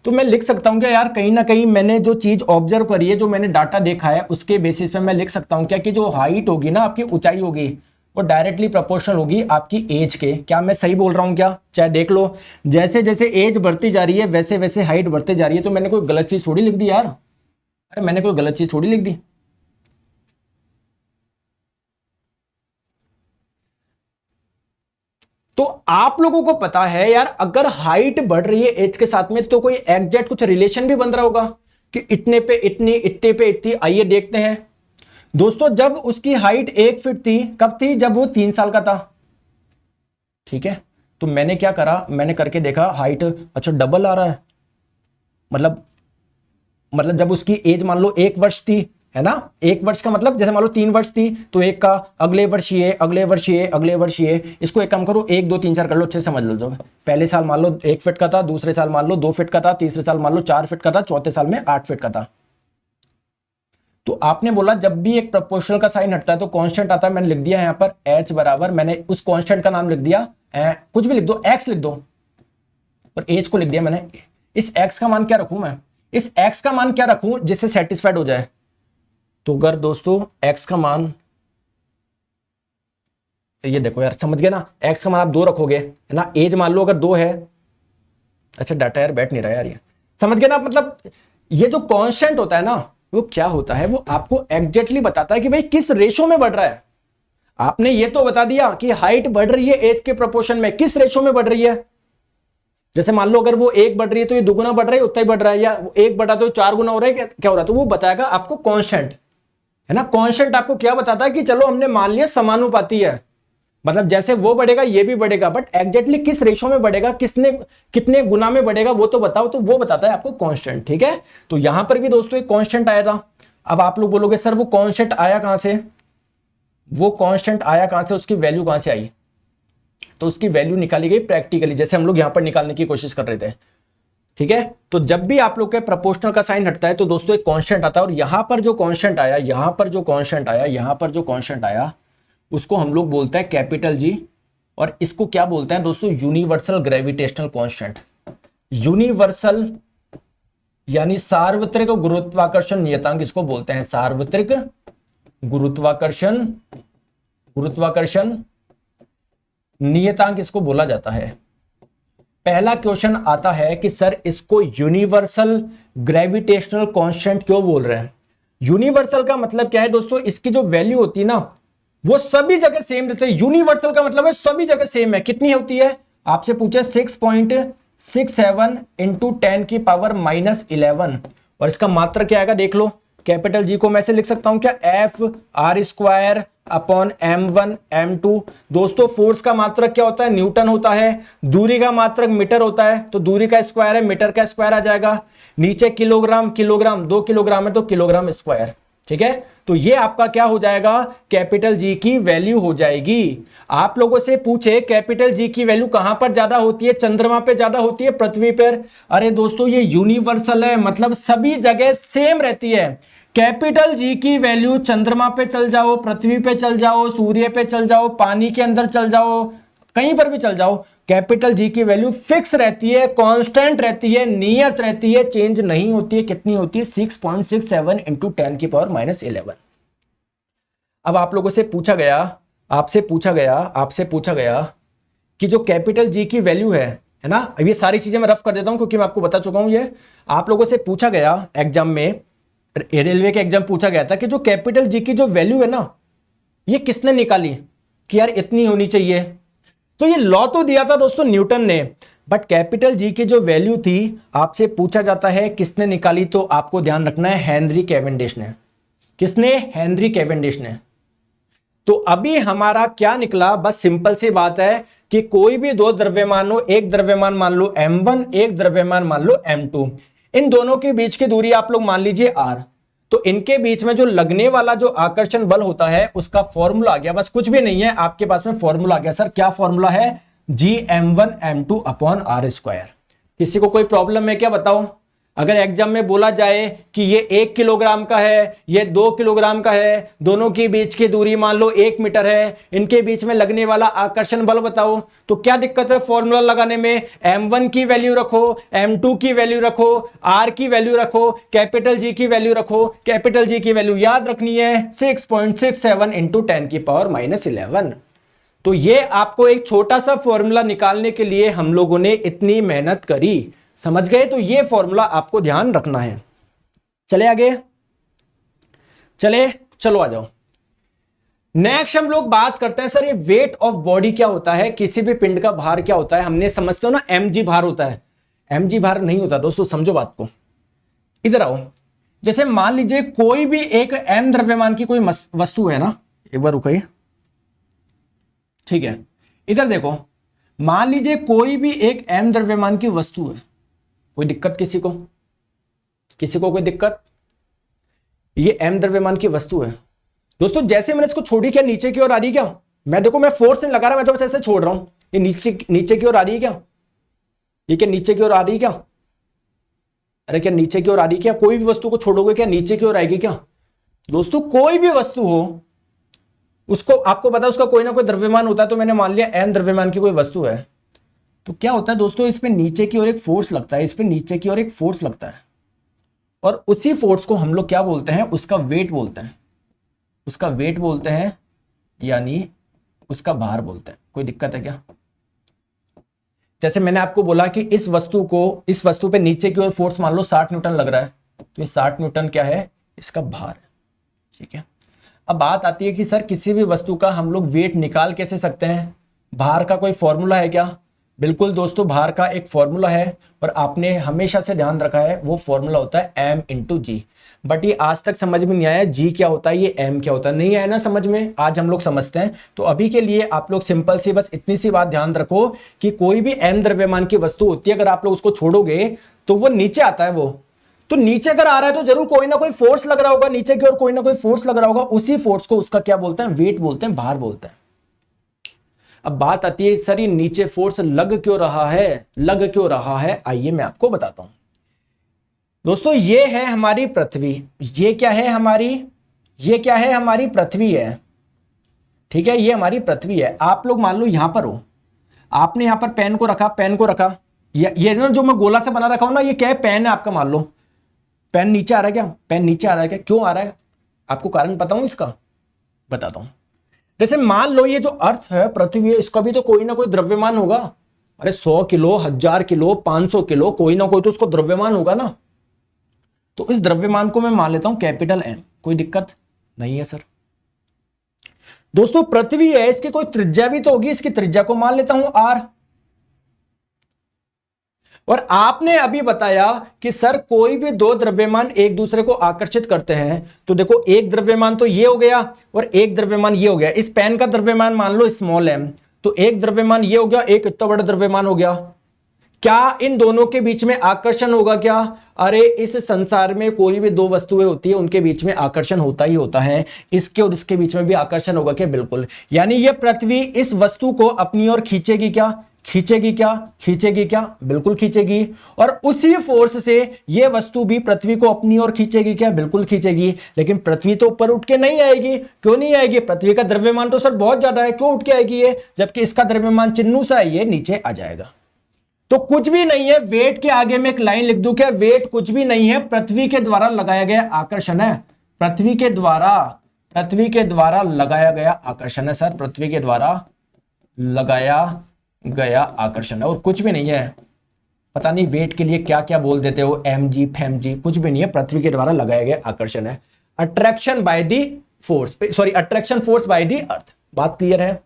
Speaker 1: तो मैं लिख सकता हूं क्या यार, कहीं ना कहीं मैंने जो चीज ऑब्जर्व करी है, जो मैंने डाटा देखा है, उसके बेसिस पे मैं लिख सकता हूं क्या कि जो हाइट होगी ना, आपकी ऊंचाई होगी, वो डायरेक्टली प्रोपोर्शनल होगी आपकी एज के। क्या मैं सही बोल रहा हूं क्या? चाहे देख लो, जैसे जैसे एज बढ़ती जा रही है वैसे वैसे हाइट बढ़ती जा रही है। तो मैंने कोई गलत चीज थोड़ी लिख दी यार, अरे मैंने कोई गलत चीज थोड़ी लिख दी। तो आप लोगों को पता है यार, अगर हाइट बढ़ रही है एज के साथ में तो कोई एग्जैक्ट कुछ रिलेशन भी बन रहा होगा कि इतने पे इतनी, इतने पे इतनी। आइए देखते हैं दोस्तों, जब उसकी हाइट 1 फीट थी, कब थी? जब वो 3 साल का था, ठीक है। तो मैंने क्या करा, मैंने करके देखा हाइट, अच्छा डबल आ रहा है, मतलब जब उसकी एज मान लो 1 वर्ष थी, है ना, 1 वर्ष का मतलब जैसे मान लो 3 वर्ष थी तो 1 का, अगले वर्ष ये, अगले वर्ष ये, अगले वर्ष ये। इसको एक काम करो, 1 2 3 4 कर लो, अच्छे से समझ लो। पहले साल मान लो 1 फीट का था, दूसरे साल मान लो 2 फीट का था, तीसरे साल मान लो 4 फीट का था, चौथे साल में 8 फीट का था। तो आपने बोला जब भी एक प्रोपोर्शनल का साइन हटता है तो कांस्टेंट आता है। मैंने लिख दिया यहाँ पर h बराबर, मैंने उस कांस्टेंट का नाम लिख दिया, कुछ भी लिख दो, x लिख दो, और h को लिख दिया मैंने। इस x का मान क्या रखूं मैं, इस x का मान क्या रखूं जिससे सेटिस्फाइड हो जाए? तो अगर दोस्तों x का मान ये देखो यार, समझ गए ना, x का मान आप 2 रखोगे है ना, एज मान लो अगर 2 है, अच्छा डाटा यार बैठ नहीं रहा यार, ये समझ गए ना। मतलब ये जो कांस्टेंट होता है ना, वो क्या होता है, वो आपको एग्जैक्टली बताता है कि भाई किस रेशो में बढ़ रहा है। आपने ये तो बता दिया कि हाइट बढ़ रही है एज के प्रोपोर्शन में, किस रेशो में बढ़ रही है। जैसे मान लो अगर वो 1 बढ़ रही है तो ये 2 गुना बढ़ रहा है, उतना ही बढ़ रहा है, या 1 बढ़ा तो 4 गुना हो रहा है, क्या हो रहा है, तो वो बताएगा आपको कांस्टेंट, है ना। कांस्टेंट आपको क्या बताता है कि चलो हमने मान लिया समानुपाती है, मतलब जैसे वो बढ़ेगा ये भी बढ़ेगा, बट एग्जैक्टली किस रेशो में बढ़ेगा, कितने गुना में बढ़ेगा वो तो बताओ, तो वो बताता है आपको कांस्टेंट, ठीक है। तो यहां पर भी दोस्तों एक कांस्टेंट आया था। अब आप लोग बोलोगे सर वो कांस्टेंट आया कहां से, वो कांस्टेंट आया कहां से, उसकी वैल्यू कहां से आई, तो उसकी वैल्यू निकाली गई प्रैक्टिकली, जैसे हम लोग यहां पर निकालने की कोशिश कर रहे थे, ठीक है। तो जब भी आप लोग के प्रोपोर्शनल का साइन हटता है तो दोस्तों एक कांस्टेंट आता है, और यहां पर जो कांस्टेंट आया, यहां पर जो कांस्टेंट आया, यहां पर जो कांस्टेंट आया, उसको हम लोग बोलते हैं कैपिटल जी, और इसको क्या बोलते हैं दोस्तों, यूनिवर्सल ग्रेविटेशनल कांस्टेंट। यूनिवर्सल यानी सार्वत्रिक गुरुत्वाकर्षण नियतांक इसको बोलते हैं, सार्वत्रिक गुरुत्वाकर्षण नियतांक इसको बोला जाता है। पहला क्वेश्चन आता है कि सर इसको यूनिवर्सल ग्रेविटेशनल कांस्टेंट क्यों बोल रहे हैं। यूनिवर्सल का मतलब क्या है दोस्तों, इसकी जो वैल्यू होती है ना वो सभी जगह सेम रहती है। यूनिवर्सल का मतलब है सभी जगह सेम है। कितनी होती है, आपसे पूछे 6.67 इंटू 10 की पावर -11, और इसका मात्रक क्या आएगा देख लो। कैपिटल जी को मैं से लिख सकता हूं क्या, F(r²) अपॉन m1 m2। दोस्तों फोर्स का मात्रक क्या होता है, न्यूटन होता है। दूरी का मात्रक मीटर होता है, तो दूरी का स्क्वायर है, मीटर का स्क्वायर आ जाएगा। नीचे किलोग्राम, 2 किलोग्राम है तो किलोग्राम स्क्वायर, ठीक है। तो ये आपका क्या हो जाएगा, कैपिटल जी की वैल्यू हो जाएगी। आप लोगों से पूछे कैपिटल जी की वैल्यू कहां पर ज्यादा होती है, चंद्रमा पे ज्यादा होती है, पृथ्वी पर। अरे दोस्तों ये यूनिवर्सल है, मतलब सभी जगह सेम रहती है। कैपिटल जी की वैल्यू चंद्रमा पे चल जाओ, पृथ्वी पे चल जाओ, सूर्य पे चल जाओ, पानी के अंदर चल जाओ, कहीं पर भी चल जाओ, कैपिटल जी की वैल्यू फिक्स रहती है, कांस्टेंट रहती है, नियत रहती है, चेंज नहीं होती है। कितनी होती है, 6.67 इंटू 10 की पावर -11। अब आप लोगों से पूछा गया, आपसे पूछा गया कि जो कैपिटल जी की वैल्यू है ना, अब ये सारी चीजें मैं रफ कर देता हूं क्योंकि मैं आपको बता चुका हूं। ये आप लोगों से पूछा गया एग्जाम में, रेलवे के एग्जाम पूछा गया था कि जो कैपिटल जी की जो वैल्यू है ना, ये किसने निकाली कि यार इतनी होनी चाहिए। तो ये लॉ तो दिया था दोस्तों न्यूटन ने, बट कैपिटल जी की जो वैल्यू थी आपसे पूछा जाता है किसने निकाली, तो आपको ध्यान रखना है हेनरी कैवेंडिश ने। किसने, हेनरी कैवेंडिश ने। तो अभी हमारा क्या निकला, बस सिंपल सी बात है कि कोई भी दो द्रव्यमान हो, एक द्रव्यमान मान लो m1, एक द्रव्यमान मान लो m2, इन दोनों के बीच की दूरी आप लोग मान लीजिए r। तो इनके बीच में जो लगने वाला जो आकर्षण बल होता है उसका फॉर्मूला आ गया, बस कुछ भी नहीं है, आपके पास में फॉर्मूला आ गया। सर क्या फॉर्मूला है, Gm1m2 अपॉन r²। किसी को कोई प्रॉब्लम है क्या, बताओ। अगर एग्जाम में बोला जाए कि ये 1 किलोग्राम का है, ये 2 किलोग्राम का है, दोनों के बीच की दूरी मान लो 1 मीटर है, इनके बीच में लगने वाला आकर्षण बल बताओ, तो क्या दिक्कत है फॉर्मूला लगाने में। m1 की वैल्यू रखो, m2 की वैल्यू रखो, r की वैल्यू रखो, कैपिटल जी की वैल्यू रखो। कैपिटल जी की वैल्यू याद रखनी है 6.67 इंटू 10 की पावर -11। तो ये आपको एक छोटा सा फॉर्मूला निकालने के लिए हम लोगों ने इतनी मेहनत करी, समझ गए। तो ये फॉर्मूला आपको ध्यान रखना है। चले आगे, चलो आ जाओ। नेक्स्ट हम लोग बात करते हैं, सर ये वेट ऑफ बॉडी क्या होता है, किसी भी पिंड का भार क्या होता है। हमने समझते हो ना mg भार होता है, mg भार नहीं होता दोस्तों, समझो बात को। इधर आओ, जैसे मान लीजिए कोई भी एक m द्रव्यमान की कोई वस्तु है ना, एक बार रुकिए, ठीक है। इधर देखो, मान लीजिए कोई भी एक m द्रव्यमान की वस्तु है, कोई दिक्कत किसी को कोई दिक्कत, ये m द्रव्यमान की वस्तु है दोस्तों। जैसे मैंने इसको छोड़ी, क्या नीचे की ओर आ रही क्या, मैं देखो मैं फोर्स नहीं लगा रहा, मैं तो बस ऐसे छोड़ रहा हूं, ये नीचे की ओर आ रही है क्या, ये क्या नीचे की ओर आ रही है क्या, अरे क्या नीचे की ओर आ रही है क्या। कोई भी वस्तु को छोड़ोगे क्या नीचे की ओर आएगी क्या दोस्तों। कोई भी वस्तु हो, उसको आपको पता है उसका कोई ना कोई द्रव्यमान होता है, तो मैंने मान लिया m द्रव्यमान की कोई वस्तु है, तो क्या होता है दोस्तों, इस पे नीचे की ओर एक फोर्स लगता है, इस पे नीचे की ओर एक फोर्स लगता है, और उसी फोर्स को हम लोग क्या बोलते हैं, उसका वेट बोलते हैं, यानी उसका भार बोलते हैं। कोई दिक्कत है क्या? जैसे मैंने आपको बोला कि इस वस्तु पे नीचे की ओर फोर्स मान लो 60 न्यूटन लग रहा है, तो ये 60 न्यूटन क्या है? इसका भार है। ठीक है, अब बात आती है कि सर किसी भी वस्तु का हम लोग वेट निकाल कैसे सकते हैं? भार का कोई फॉर्मूला है क्या? बिल्कुल दोस्तों, भार का एक फॉर्मूला है और आपने हमेशा से ध्यान रखा है, वो फॉर्मूला होता है m इंटू जी। बट ये आज तक समझ में नहीं आया g क्या होता है, ये m क्या होता है, नहीं आया ना समझ में। आज हम लोग समझते हैं। तो अभी के लिए आप लोग सिंपल सी बस इतनी सी बात ध्यान रखो कि कोई भी m द्रव्यमान की वस्तु होती है, अगर आप लोग उसको छोड़ोगे तो वो नीचे आता है। वो तो नीचे अगर आ रहा है तो जरूर कोई ना कोई फोर्स लग रहा होगा, नीचे की ओर कोई ना कोई फोर्स लग रहा होगा। उसी फोर्स को उसका क्या बोलते हैं? वेट बोलते हैं, भार बोलते हैं। अब बात आती है सर ये नीचे फोर्स लग क्यों रहा है, लग क्यों रहा है? आइए मैं आपको बताता हूं। दोस्तों ये है हमारी पृथ्वी, ये क्या है हमारी? ये क्या है हमारी? पृथ्वी है। ठीक है, ये हमारी पृथ्वी है। आप लोग मान लो यहां पर हो, आपने यहां पर पेन को रखा, पेन को रखा, ये ना जो मैं गोला से बना रखा हूं ना, ये क्या है? पेन है आपका। मान लो पेन नीचे आ रहा है क्या? पेन नीचे आ रहा है क्या? क्यों आ रहा है? आपको कारण बताऊं इसका? बताता हूं। जैसे मान लो ये जो अर्थ है, पृथ्वी है, इसका भी तो कोई ना कोई द्रव्यमान होगा। अरे 100 किलो, 1000 किलो, 500 किलो, कोई ना कोई तो उसको द्रव्यमान होगा ना। तो इस द्रव्यमान को मैं मान लेता हूं कैपिटल M। कोई दिक्कत नहीं है सर। दोस्तों पृथ्वी है, इसकी कोई त्रिज्या भी तो होगी, इसकी त्रिज्या को मान लेता हूं R। और आपने अभी बताया कि सर कोई भी दो द्रव्यमान एक दूसरे को आकर्षित करते हैं, तो देखो एक द्रव्यमान तो ये हो गया और एक द्रव्यमान ये हो गया। इस पेन का द्रव्यमान मान लो स्मॉल m, तो एक द्रव्यमान ये हो गया, एक इतना बड़ा द्रव्यमान हो गया। क्या इन दोनों के बीच में आकर्षण होगा क्या? अरे इस संसार में कोई भी दो वस्तुएं होती है, उनके बीच में आकर्षण होता ही होता है। इसके और इसके बीच में भी आकर्षण होगा क्या? बिल्कुल। यानी ये पृथ्वी इस वस्तु को अपनी ओर खींचेगी क्या? खींचेगी क्या? खींचेगी क्या? बिल्कुल खींचेगी। और उसी फोर्स से ये वस्तु भी पृथ्वी को अपनी ओर खींचेगी क्या? बिल्कुल खींचेगी। लेकिन पृथ्वी तो ऊपर उठ के नहीं आएगी। क्यों नहीं आएगी? पृथ्वी का द्रव्यमान तो सर बहुत ज्यादा है, क्यों उठ के आएगी ये? जबकि इसका द्रव्यमान चिन्नू सा है, ये नीचे आ जाएगा। तो कुछ भी नहीं है, वेट के आगे में एक लाइन लिख दूं क्या? वेट कुछ भी नहीं है, पृथ्वी के द्वारा लगाया गया आकर्षण है। पृथ्वी के द्वारा लगाया गया आकर्षण है सर, पृथ्वी के द्वारा लगाया गया आकर्षण है, और कुछ भी नहीं है। पता नहीं वेट के लिए क्या क्या बोल देते हो, mg फेमजी, कुछ भी नहीं है, पृथ्वी के द्वारा लगाया गया आकर्षण है। Attraction by the force, sorry attraction force by the earth. बात क्लियर है?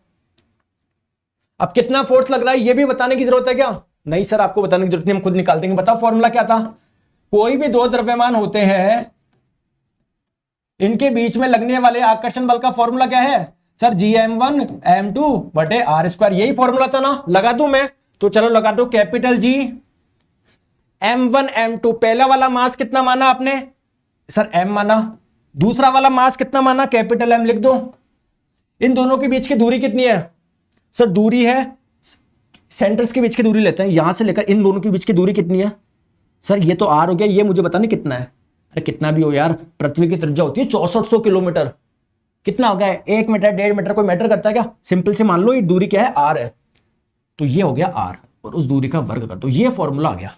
Speaker 1: अब कितना फोर्स लग रहा है ये भी बताने की जरूरत है क्या? नहीं सर, आपको बताने की जरूरत नहीं, हम खुद निकाल देंगे। बताओ फॉर्मूला क्या था? कोई भी दो द्रव्यमान होते हैं, इनके बीच में लगने वाले आकर्षण बल का फॉर्मूला क्या है सर? Gm1 m2 बटे r²। यही फॉर्मूला था ना? लगा दूं मैं? तो चलो लगा दो। Capital G m1 m2। पहला वाला मास कितना माना आपने सर? m माना। दूसरा वाला मास कितना माना? कैपिटल M लिख दो। इन दोनों के बीच की दूरी कितनी है सर? दूरी है, सेंटर्स के बीच की दूरी लेते हैं, यहां से लेकर इन दोनों के बीच की दूरी कितनी है सर? ये तो r हो गया, ये मुझे बताने कितना है। अरे कितना भी हो यार, पृथ्वी की त्रिज्या होती है 6400 किलोमीटर। कितना हो गया? 1 मीटर, 1.5 मीटर, कोई मैटर करता है क्या? सिंपल से मान लो ये दूरी क्या है? r है। तो ये हो गया r, और उस दूरी का वर्ग कर दो, ये फॉर्मूला आ गया।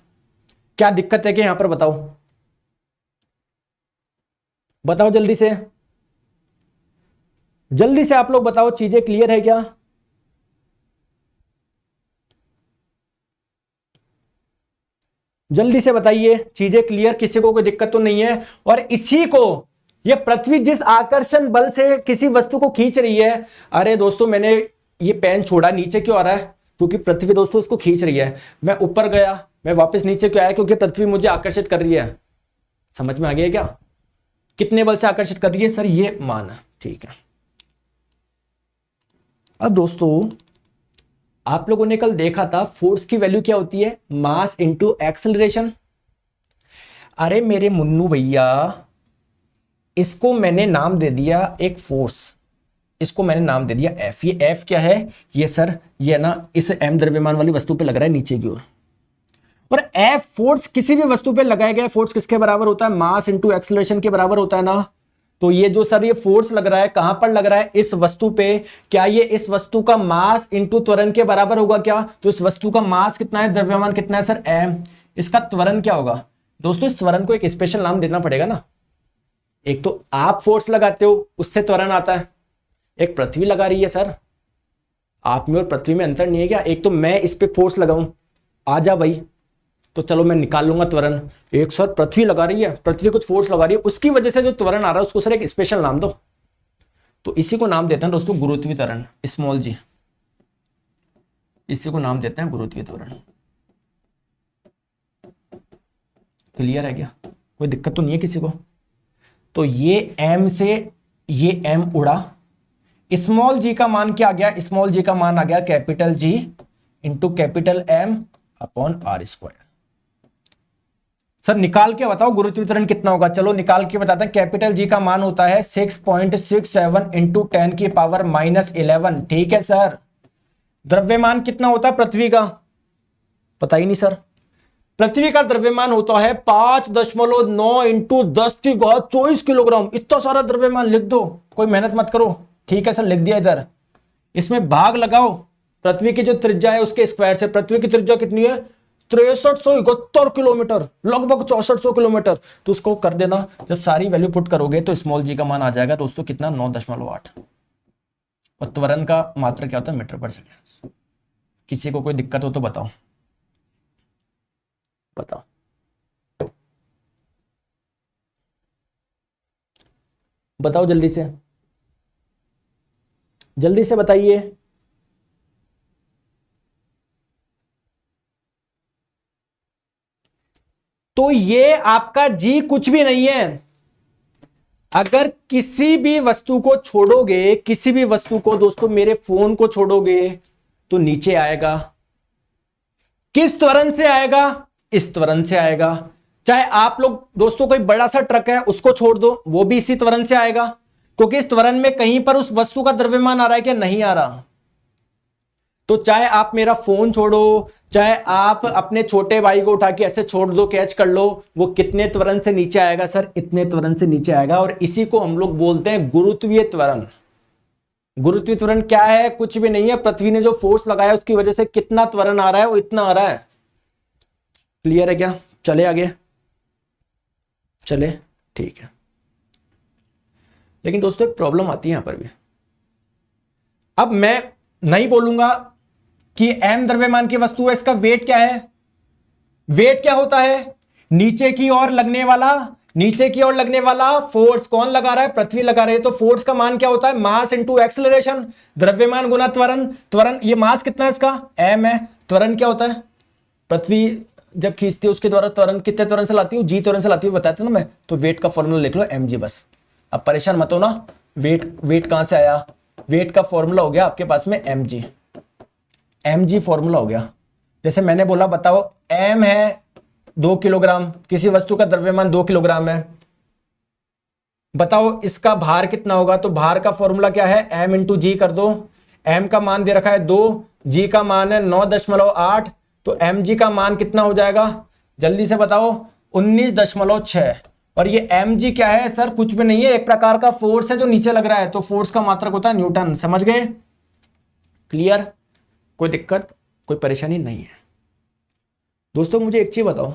Speaker 1: क्या दिक्कत है कि यहां पर? बताओ बताओ जल्दी से, जल्दी से आप लोग बताओ, चीजें क्लियर है क्या? जल्दी से बताइए, चीजें क्लियर? किसी को कोई दिक्कत तो नहीं है? और इसी को ये पृथ्वी जिस आकर्षण बल से किसी वस्तु को खींच रही है, अरे दोस्तों मैंने ये पेन छोड़ा, नीचे क्यों आ रहा है? क्योंकि पृथ्वी दोस्तों इसको खींच रही है। मैं ऊपर गया, मैं वापस नीचे क्यों आया? क्योंकि पृथ्वी मुझे आकर्षित कर रही है। समझ में आ गया क्या? कितने बल से आकर्षित कर रही है सर? ये मान, ठीक है। अब दोस्तों आप लोगों ने कल देखा था फोर्स की वैल्यू क्या होती है? Mass into acceleration. अरे मेरे मुन्नू भैया, इसको मैंने नाम दे दिया एक फोर्स, इसको मैंने नाम दे दिया F। ये F क्या है? ये सर ये ना इस m द्रव्यमान वाली वस्तु पे लग रहा है नीचे की ओर। और F फोर्स किसी भी वस्तु पे लगाया गया फोर्स किसके बराबर होता है? मास इंटू एक्सेलरेशन के बराबर होता है ना। तो ये जो सर ये फोर्स लग रहा है कहां पर लग रहा है? इस वस्तु पे। क्या ये इस वस्तु का मास इंटू त्वरण के बराबर होगा क्या? तो इस वस्तु का मास कितना है, द्रव्यमान कितना है सर? m। इसका त्वरण क्या होगा? दोस्तों इस त्वरण को एक स्पेशल नाम देना पड़ेगा ना। एक तो आप फोर्स लगाते हो, उससे त्वरण आता है। एक पृथ्वी लगा रही है सर, आप में और पृथ्वी में अंतर नहीं है क्या? एक तो मैं इस पे फोर्स लगाऊं, आ जा भाई, तो चलो मैं निकाल लूंगा त्वरण। एक सर पृथ्वी लगा रही है, पृथ्वी कुछ फोर्स लगा रही है, उसकी वजह से जो त्वरण आ रहा है उसको सर एक स्पेशल नाम दो। तो इसी को नाम देते हैं दोस्तों गुरुत्वीय त्वरण, स्मॉल जी। इसी को नाम देते हैं गुरुत्वीय त्वरण। क्लियर है क्या? कोई दिक्कत तो नहीं है किसी को? तो ये m से ये m उड़ा, स्मॉल जी का मान क्या आ गया? स्मॉल जी का मान आ गया capital G into capital M upon R square. Sir निकाल के बताओ गुरुत्वीय त्वरण कितना होगा? चलो निकाल के बताते हैं। कैपिटल G का मान होता है 6.67 इंटू 10 की पावर -11। ठीक है सर। द्रव्यमान कितना होता है पृथ्वी का? पता ही नहीं सर। पृथ्वी का द्रव्यमान होता है 5.9 इंटू 10 की घात 24 किलोग्राम। इतना सारा द्रव्यमान लिख दो, कोई मेहनत मत करो। ठीक है सर, लिख दिया इधर। इसमें भाग लगाओ पृथ्वी की जो त्रिज्या है उसके स्क्वायर से। पृथ्वी की त्रिज्या कितनी है? 6371 किलोमीटर, लगभग 6400 किलोमीटर। तो उसको कर देना, जब सारी वैल्यू पुट करोगे तो स्मॉल जी का मान आ जाएगा दोस्तों कितना? 9.8। और त्वरण का मात्रा क्या होता है? मीटर पर सेकेंड। किसी को कोई दिक्कत हो तो बताओ, बताओ। बताओ जल्दी से, जल्दी से बताइए। तो ये आपका जी कुछ भी नहीं है। अगर किसी भी वस्तु को छोड़ोगे, किसी भी वस्तु को दोस्तों, मेरे फोन को छोड़ोगे तो नीचे आएगा। किस त्वरण से आएगा? इस त्वरण से आएगा। चाहे आप लोग दोस्तों कोई बड़ा सा ट्रक है उसको छोड़ दो, वो भी इसी त्वरण से आएगा, क्योंकि इस त्वरण में कहीं पर उस वस्तु का द्रव्यमान आ रहा है क्या? नहीं आ रहा। तो चाहे आप मेरा फोन छोड़ो, चाहे आप अपने छोटे भाई को उठा के ऐसे छोड़ दो, कैच कर लो, वो कितने त्वरण से नीचे आएगा सर? इतने त्वरण से नीचे आएगा। और इसी को हम लोग बोलते हैं गुरुत्वीय त्वरण। गुरुत्वीय त्वरण क्या है? कुछ भी नहीं है। पृथ्वी ने जो फोर्स लगाया उसकी वजह से कितना त्वरण आ रहा है, वो इतना आ रहा है। क्लियर है क्या? चले आगे, चले, ठीक है। लेकिन दोस्तों एक प्रॉब्लम आती है यहां पर भी। अब मैं नहीं बोलूंगा कि m द्रव्यमान की वस्तु है, इसका वेट क्या है? वेट क्या होता है? नीचे की ओर लगने वाला, नीचे की ओर लगने वाला फोर्स। कौन लगा रहा है? पृथ्वी लगा रही है। तो फोर्स का मान क्या होता है? मास इंटू एक्सेलरेशन, द्रव्यमान गुना त्वरण। त्वरण, ये मास कितना है इसका? m है। त्वरण क्या होता है? पृथ्वी जब खींचती है उसके द्वारा त्वरण कितने त्वरण से लाती हूँ? जी त्वरण से लाती हूँ, बताया था ना मैं। तो वेट का फॉर्मूला लिख लो mg बस। अब परेशान मत हो ना, वेट कहां से आया? वेट का फॉर्मूला हो गया आपके पास में mg। mg फॉर्मूला हो गया। जैसे मैंने बोला, बताओ m है 2 किलोग्राम, किसी वस्तु का द्रव्यमान 2 किलोग्राम है, बताओ इसका भार कितना होगा? तो भार का फॉर्मूला क्या है? m इंटू जी कर दो। m का मान दे रखा है 2, g का मान है 9.8, तो mg का मान कितना हो जाएगा? जल्दी से बताओ, 19.6। और ये mg क्या है सर? कुछ भी नहीं है, एक प्रकार का फोर्स है जो नीचे लग रहा है। तो फोर्स का मात्रक होता है न्यूटन। समझ गए? क्लियर? कोई दिक्कत, कोई परेशानी नहीं है दोस्तों। मुझे एक चीज बताओ,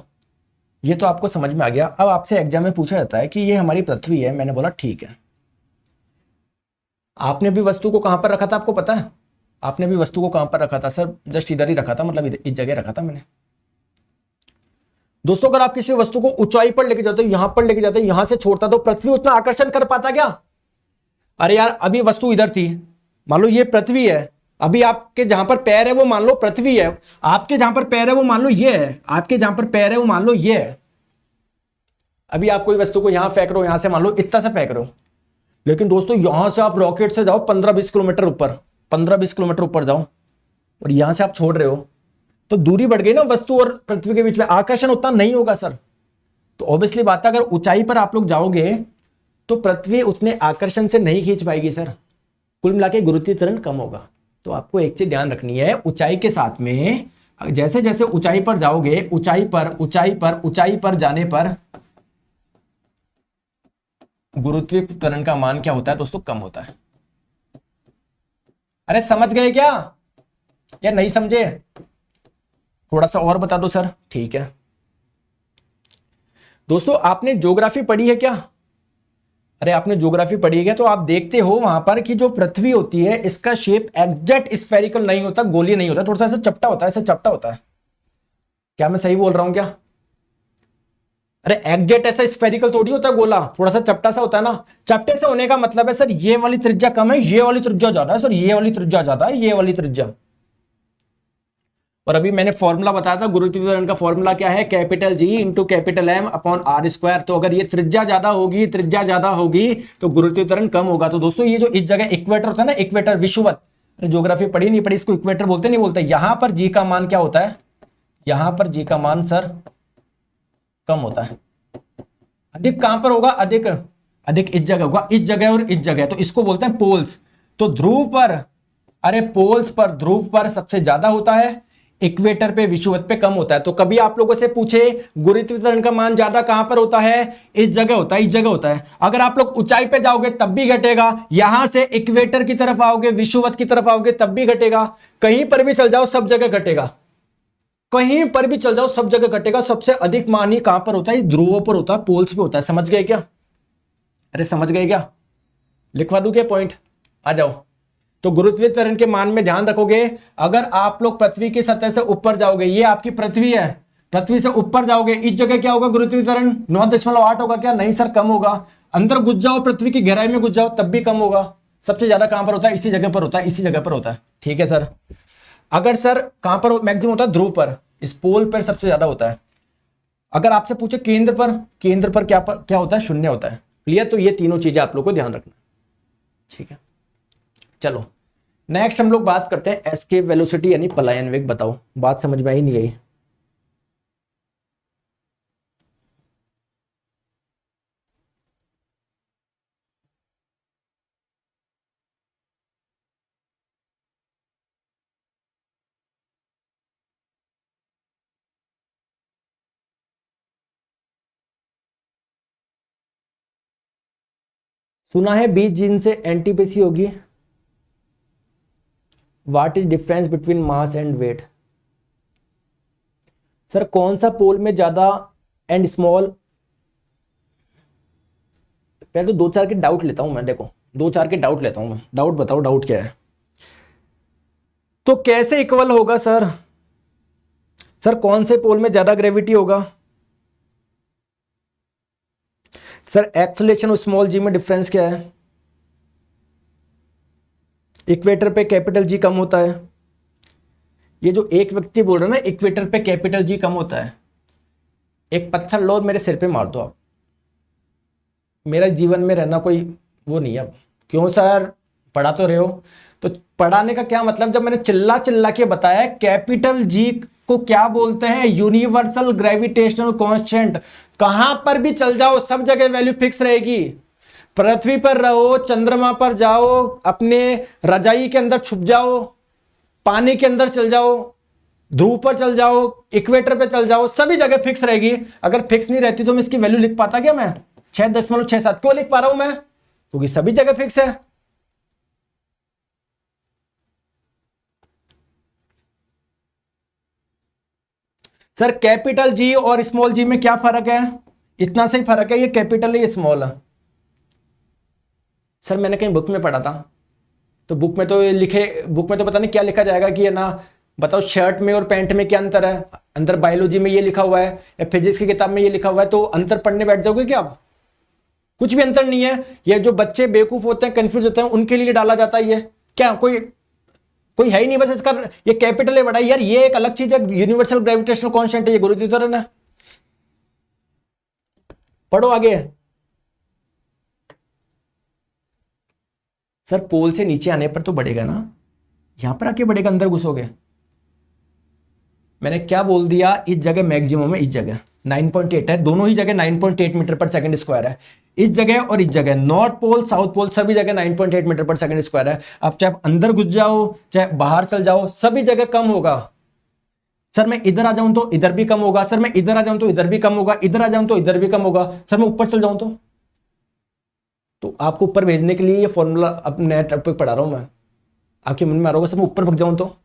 Speaker 1: ये तो आपको समझ में आ गया। अब आपसे एग्जाम में पूछा जाता है कि ये हमारी पृथ्वी है। मैंने बोला ठीक है। आपने भी वस्तु को कहां पर रखा था आपको पता है? आपने भी वस्तु को कहां पर रखा था सर? जस्ट इधर ही रखा था, मतलब इस जगह रखा था मैंने। दोस्तों अगर आप किसी वस्तु को ऊंचाई पर लेके जाते हो, यहां पर लेके जाते हो, यहां से छोड़ता, तो पृथ्वी उतना आकर्षण कर पाता क्या? अरे यार, अभी वस्तु इधर थी, मान लो ये पृथ्वी है। अभी आपके जहां पर पैर है वो मान लो पृथ्वी है, आपके जहां पर पैर है वो मान लो ये है, आपके जहां पर पैर है वो मान लो ये है। अभी आप कोई वस्तु को यहां फेंक रहे हो, यहां से मान लो इतना से फेंक रहे हो, लेकिन दोस्तों यहां से आप रॉकेट से जाओ 15-20 किलोमीटर ऊपर, 15-20 किलोमीटर ऊपर जाओ, और यहां से आप छोड़ रहे हो, तो दूरी बढ़ गई ना वस्तु और पृथ्वी के बीच में, आकर्षण उतना नहीं होगा सर। तो ऑब्वियसली बात है, अगर ऊंचाई पर आप लोग जाओगे तो पृथ्वी उतने आकर्षण से नहीं खींच पाएगी सर। कुल मिला के गुरुत्वीय त्वरण कम होगा। तो आपको एक चीज ध्यान रखनी है, ऊंचाई के साथ में जैसे जैसे ऊंचाई पर जाओगे, ऊंचाई पर जाने पर गुरुत्वीय त्वरण का मान क्या होता है दोस्तों? कम होता है। अरे समझ गए क्या या नहीं समझे? थोड़ा सा और बता दो सर। ठीक है दोस्तों, आपने ज्योग्राफी पढ़ी है क्या? अरे आपने ज्योग्राफी पढ़ी है तो आप देखते हो वहां पर कि जो पृथ्वी होती है इसका शेप एग्जैक्ट स्फेरिकल नहीं होता, गोलीय नहीं होता, थोड़ा सा ऐसा चपटा होता है, ऐसा चपटा होता है। क्या मैं सही बोल रहा हूं क्या? अरे एग्जैक्ट ऐसा स्फेरिकल थोड़ी होता है गोला, थोड़ा सा चपटा सा होता है ना। चपटे से होने का मतलब है सर ये वाली त्रिज्या कम है, ये वाली त्रिज्या ज्यादा है, सर ये वाली त्रिज्या ज्यादा है, ये वाली त्रिज्या। और अभी मैंने फॉर्मूला बताया था, गुरुत्वाकर्षण का फॉर्मूला क्या है, capital G into capital M upon R square. तो अगर ये त्रिज्या ज्यादा होगी, त्रिज्या ज्यादा होगी तो गुरुत्वाकर्षण कम होगा। तो दोस्तों ये जो इस जगह इक्वेटर होता है ना, इक्वेटर विषुवत, ज्योग्राफी पढ़ी नहीं पढ़ी, इसको इक्वेटर बोलते नहीं बोलते। यहां पर जी का मान क्या होता है, यहां पर जी का मान सर कम होता है। अधिक कहां पर होगा, अधिक अधिक इस जगह होगा, इस जगह और इस जगह, तो इसको बोलते हैं पोल्स। तो ध्रुव पर, अरे पोल्स पर, ध्रुव पर सबसे ज्यादा होता है, इक्वेटर पे विषुवत पे कम होता है। तो कभी आप लोगों से पूछे गुरुत्वाकर्षण का मान ज्यादा कहां पर होता है, इस जगह होता है, इस जगह होता है। अगर आप लोग ऊंचाई पे जाओगे तब भी घटेगा, यहां से इक्वेटर की तरफ आओगे, विषुवत की तरफ आओगे तब भी घटेगा, कहीं पर भी चल जाओ सब जगह घटेगा, कहीं पर भी चल जाओ सब जगह घटेगा। सबसे अधिक मान ही कहां पर होता है, ध्रुवों पर होता है, पोल्स पे होता है। समझ गए क्या? अरे समझ गए क्या? लिखवा दूं क्या पॉइंट? आ जाओ। तो गुरुत्वाकर्षण के मान में ध्यान रखोगे, अगर आप लोग पृथ्वी की सतह से ऊपर जाओगे, ये आपकी पृथ्वी है, पृथ्वी से ऊपर जाओगे, इस जगह क्या होगा गुरुत्वाकर्षण 9.8 होगा क्या? नहीं सर, कम होगा। अंदर घुस जाओ, पृथ्वी की गहराई में घुस जाओ तब भी कम होगा। सबसे ज्यादा कहां पर होता है, इसी जगह पर होता है, इसी जगह पर होता है। ठीक है सर। अगर सर कहां पर मैक्सिमम होता है, ध्रुव पर, इस पोल पर सबसे ज्यादा होता है। अगर आपसे पूछे केंद्र पर, केंद्र पर क्या होता है, शून्य होता है। क्लियर? तो ये तीनों चीजें आप लोग को ध्यान रखना। ठीक है, चलो नेक्स्ट हम लोग बात करते हैं एस्केप वेलोसिटी यानी पलायन वेग। बताओ, बात समझ में आई नहीं आई? सुना है 20 जीन से एंटीपेसी होगी। What is difference between mass and weight? Sir कौन सा पोल में ज्यादा एंड स्मॉल, पहले तो दो चार के डाउट लेता हूं मैं। देखो दो चार के डाउट लेता हूं मैं। डाउट बताओ, डाउट क्या है? तो कैसे इक्वल होगा सर? सर कौन से पोल में ज्यादा ग्रेविटी होगा? सर एक्सेलरेशन और स्मॉल जी में डिफरेंस क्या है? इक्वेटर पे कैपिटल जी कम होता है। ये जो एक व्यक्ति बोल रहा है ना इक्वेटर पे कैपिटल जी कम होता है, एक पत्थर लो और मेरे सिर पे मार दो आप, मेरा जीवन में रहना कोई वो नहीं है अब। क्यों सर? पढ़ा तो रहे हो। तो पढ़ाने का क्या मतलब, जब मैंने चिल्ला चिल्ला के बताया कैपिटल जी को क्या बोलते हैं, यूनिवर्सल ग्रेविटेशनल कांस्टेंट। कहां पर भी चल जाओ सब जगह वैल्यू फिक्स रहेगी। पृथ्वी पर रहो, चंद्रमा पर जाओ, अपने रजाई के अंदर छुप जाओ, पानी के अंदर चल जाओ, ध्रुव पर चल जाओ, इक्वेटर पे चल जाओ, सभी जगह फिक्स रहेगी। अगर फिक्स नहीं रहती तो मैं इसकी वैल्यू लिख पाता क्या? मैं 6.67 क्यों लिख पा रहा हूं मैं? क्योंकि सभी जगह फिक्स है। सर कैपिटल जी और स्मॉल जी में क्या फर्क है? इतना से ही फर्क है, ये कैपिटल है ये स्मॉल है। सर मैंने कहीं बुक में पढ़ा था, तो बुक में तो लिखे, बुक में तो पता नहीं क्या लिखा जाएगा कि है ना, बताओ शर्ट में और पैंट में क्या अंतर है। अंदर बायोलॉजी में ये लिखा हुआ है या फिजिक्स की किताब में ये लिखा हुआ है, तो अंतर पढ़ने बैठ जाओगे क्या आप? कुछ भी अंतर नहीं है। ये जो बच्चे बेवकूफ होते हैं, कंफ्यूज होते हैं, उनके लिए डाला जाता है। ये क्या कोई कोई है ही नहीं, बस इसका ये कैपिटल है बड़ा यार, ये एक अलग चीज है, यूनिवर्सल ग्रेविटेशनल कांस्टेंट है, ये गुरुत्वाकर्षण है। पढ़ो आगे। सर पोल से नीचे आने पर तो बढ़ेगा ना, यहां पर आके बढ़ेगा, अंदर घुसोगे। मैंने क्या बोल दिया, इस जगह मैक्सिमम है, इस जगह 9.8 है, दोनों ही जगह 9.8 मीटर पर सेकंड स्क्वायर है। इस जगह और इस जगह, नॉर्थ पोल साउथ पोल सभी जगह 9.8 मीटर पर सेकंड स्क्वायर है। अब चाहे अंदर घुस जाओ चाहे बाहर चल जाओ, सभी जगह कम होगा। सर मैं इधर आ जाऊं तो इधर भी कम होगा, सर मैं इधर आ जाऊं तो इधर भी कम होगा, इधर आ जाऊं तो इधर भी कम होगा, सर मैं ऊपर चल जाऊं तो आपको ऊपर भेजने के लिए ये फॉर्मूला अपने नेट पे पढ़ा रहा हूं मैं, आपके मन में आ रहा होगा सर मैं ऊपर भग जाऊं तो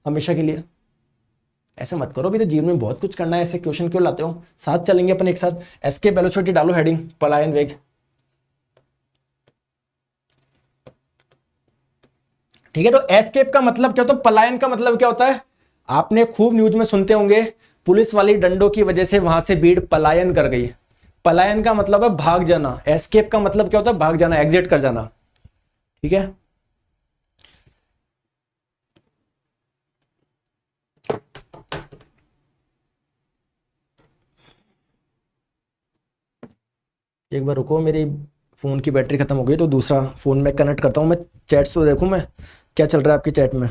Speaker 1: हमेशा के लिए। ऐसे मत करो, अभी तो जीवन में बहुत कुछ करना है, ऐसे क्वेश्चन क्यों लाते हो? साथ चलेंगे अपन एक साथ। एस्केप वेलोसिटी डालो हेडिंग, पलायन वेग। ठीक है। तो एस्केप का मतलब क्या होता है, पलायन का मतलब क्या होता है, आपने खूब न्यूज में सुनते होंगे, पुलिस वाली डंडों की वजह से वहां से भीड़ पलायन कर गई। पलायन का मतलब है भाग जाना, एस्केप का मतलब क्या होता है, भाग जाना, एग्जिट कर जाना। ठीक है। एक बार रुको, मेरी फोन की बैटरी खत्म हो गई तो दूसरा फोन में कनेक्ट करता हूं। मैं चैट्स तो देखूं मैं क्या चल रहा है आपकी चैट में।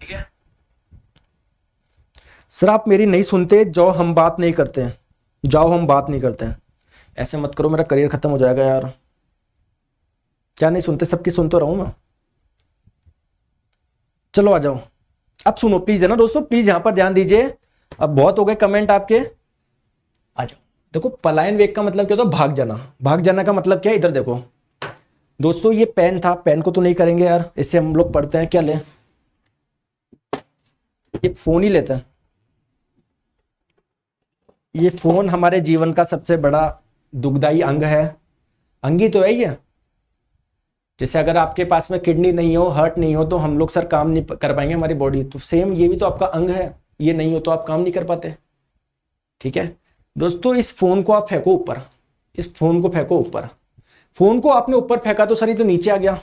Speaker 1: ठीक है सर, आप मेरी नहीं सुनते, जाओ हम बात नहीं करते हैं, जाओ हम बात नहीं करते हैं। ऐसे मत करो, मेरा करियर खत्म हो जाएगा यार। क्या नहीं सुनते, सबकी सुन तो रहा हूं मैं। चलो आ जाओ, अब सुनो प्लीज, है ना दोस्तों, प्लीज यहां पर ध्यान दीजिए। अब बहुत हो गए कमेंट आपके, आ जाओ। देखो पलायन वेग का मतलब क्या होता है, भाग जाना। भाग जाना का मतलब क्या है, इधर देखो दोस्तों, ये पेन था, पेन को तो नहीं करेंगे यार, इससे हम लोग पढ़ते हैं, क्या लें, ये फोन ही लेते हैं। ये फोन हमारे जीवन का सबसे बड़ा दुखदाई अंग है, अंग ही तो है ये। जैसे अगर आपके पास में किडनी नहीं हो, हार्ट नहीं हो, तो हम लोग सर काम नहीं कर पाएंगे हमारी बॉडी, तो सेम ये भी तो आपका अंग है, ये नहीं हो तो आप काम नहीं कर पाते। ठीक है दोस्तों, इस फोन को आप फेंको ऊपर, इस फोन को फेंको ऊपर। फोन को आपने ऊपर फेंका तो सर ये तो नीचे आ गया,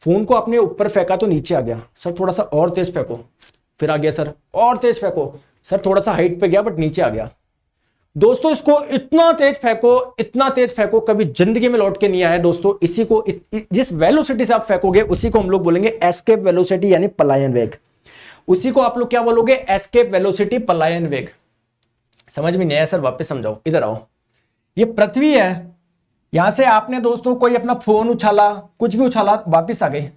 Speaker 1: फोन को आपने ऊपर फेंका तो नीचे आ गया। सर थोड़ा सा और तेज फेंको, फिर आ गया सर, और तेज फेंको, सर थोड़ा सा हाइट पे गया बट नीचे आ गया। दोस्तों इसको इतना तेज फेंको, इतना तेज फेंको, कभी जिंदगी में लौट के नहीं आया दोस्तों। इसी को जिस वेलोसिटी से आप फेंकोगे उसी को हम लोग बोलेंगे एस्केप वेलोसिटी, यानी पलायन वेग। उसी को आप लोग क्या बोलोगे, एस्केप वेलोसिटी, पलायन वेग। समझ में नहीं आया सर, वापस समझाओ, इधर आओ। ये पृथ्वी है, यहां से आपने दोस्तों कोई अपना फोन उछाला, कुछ भी उछाला, वापिस आ गई।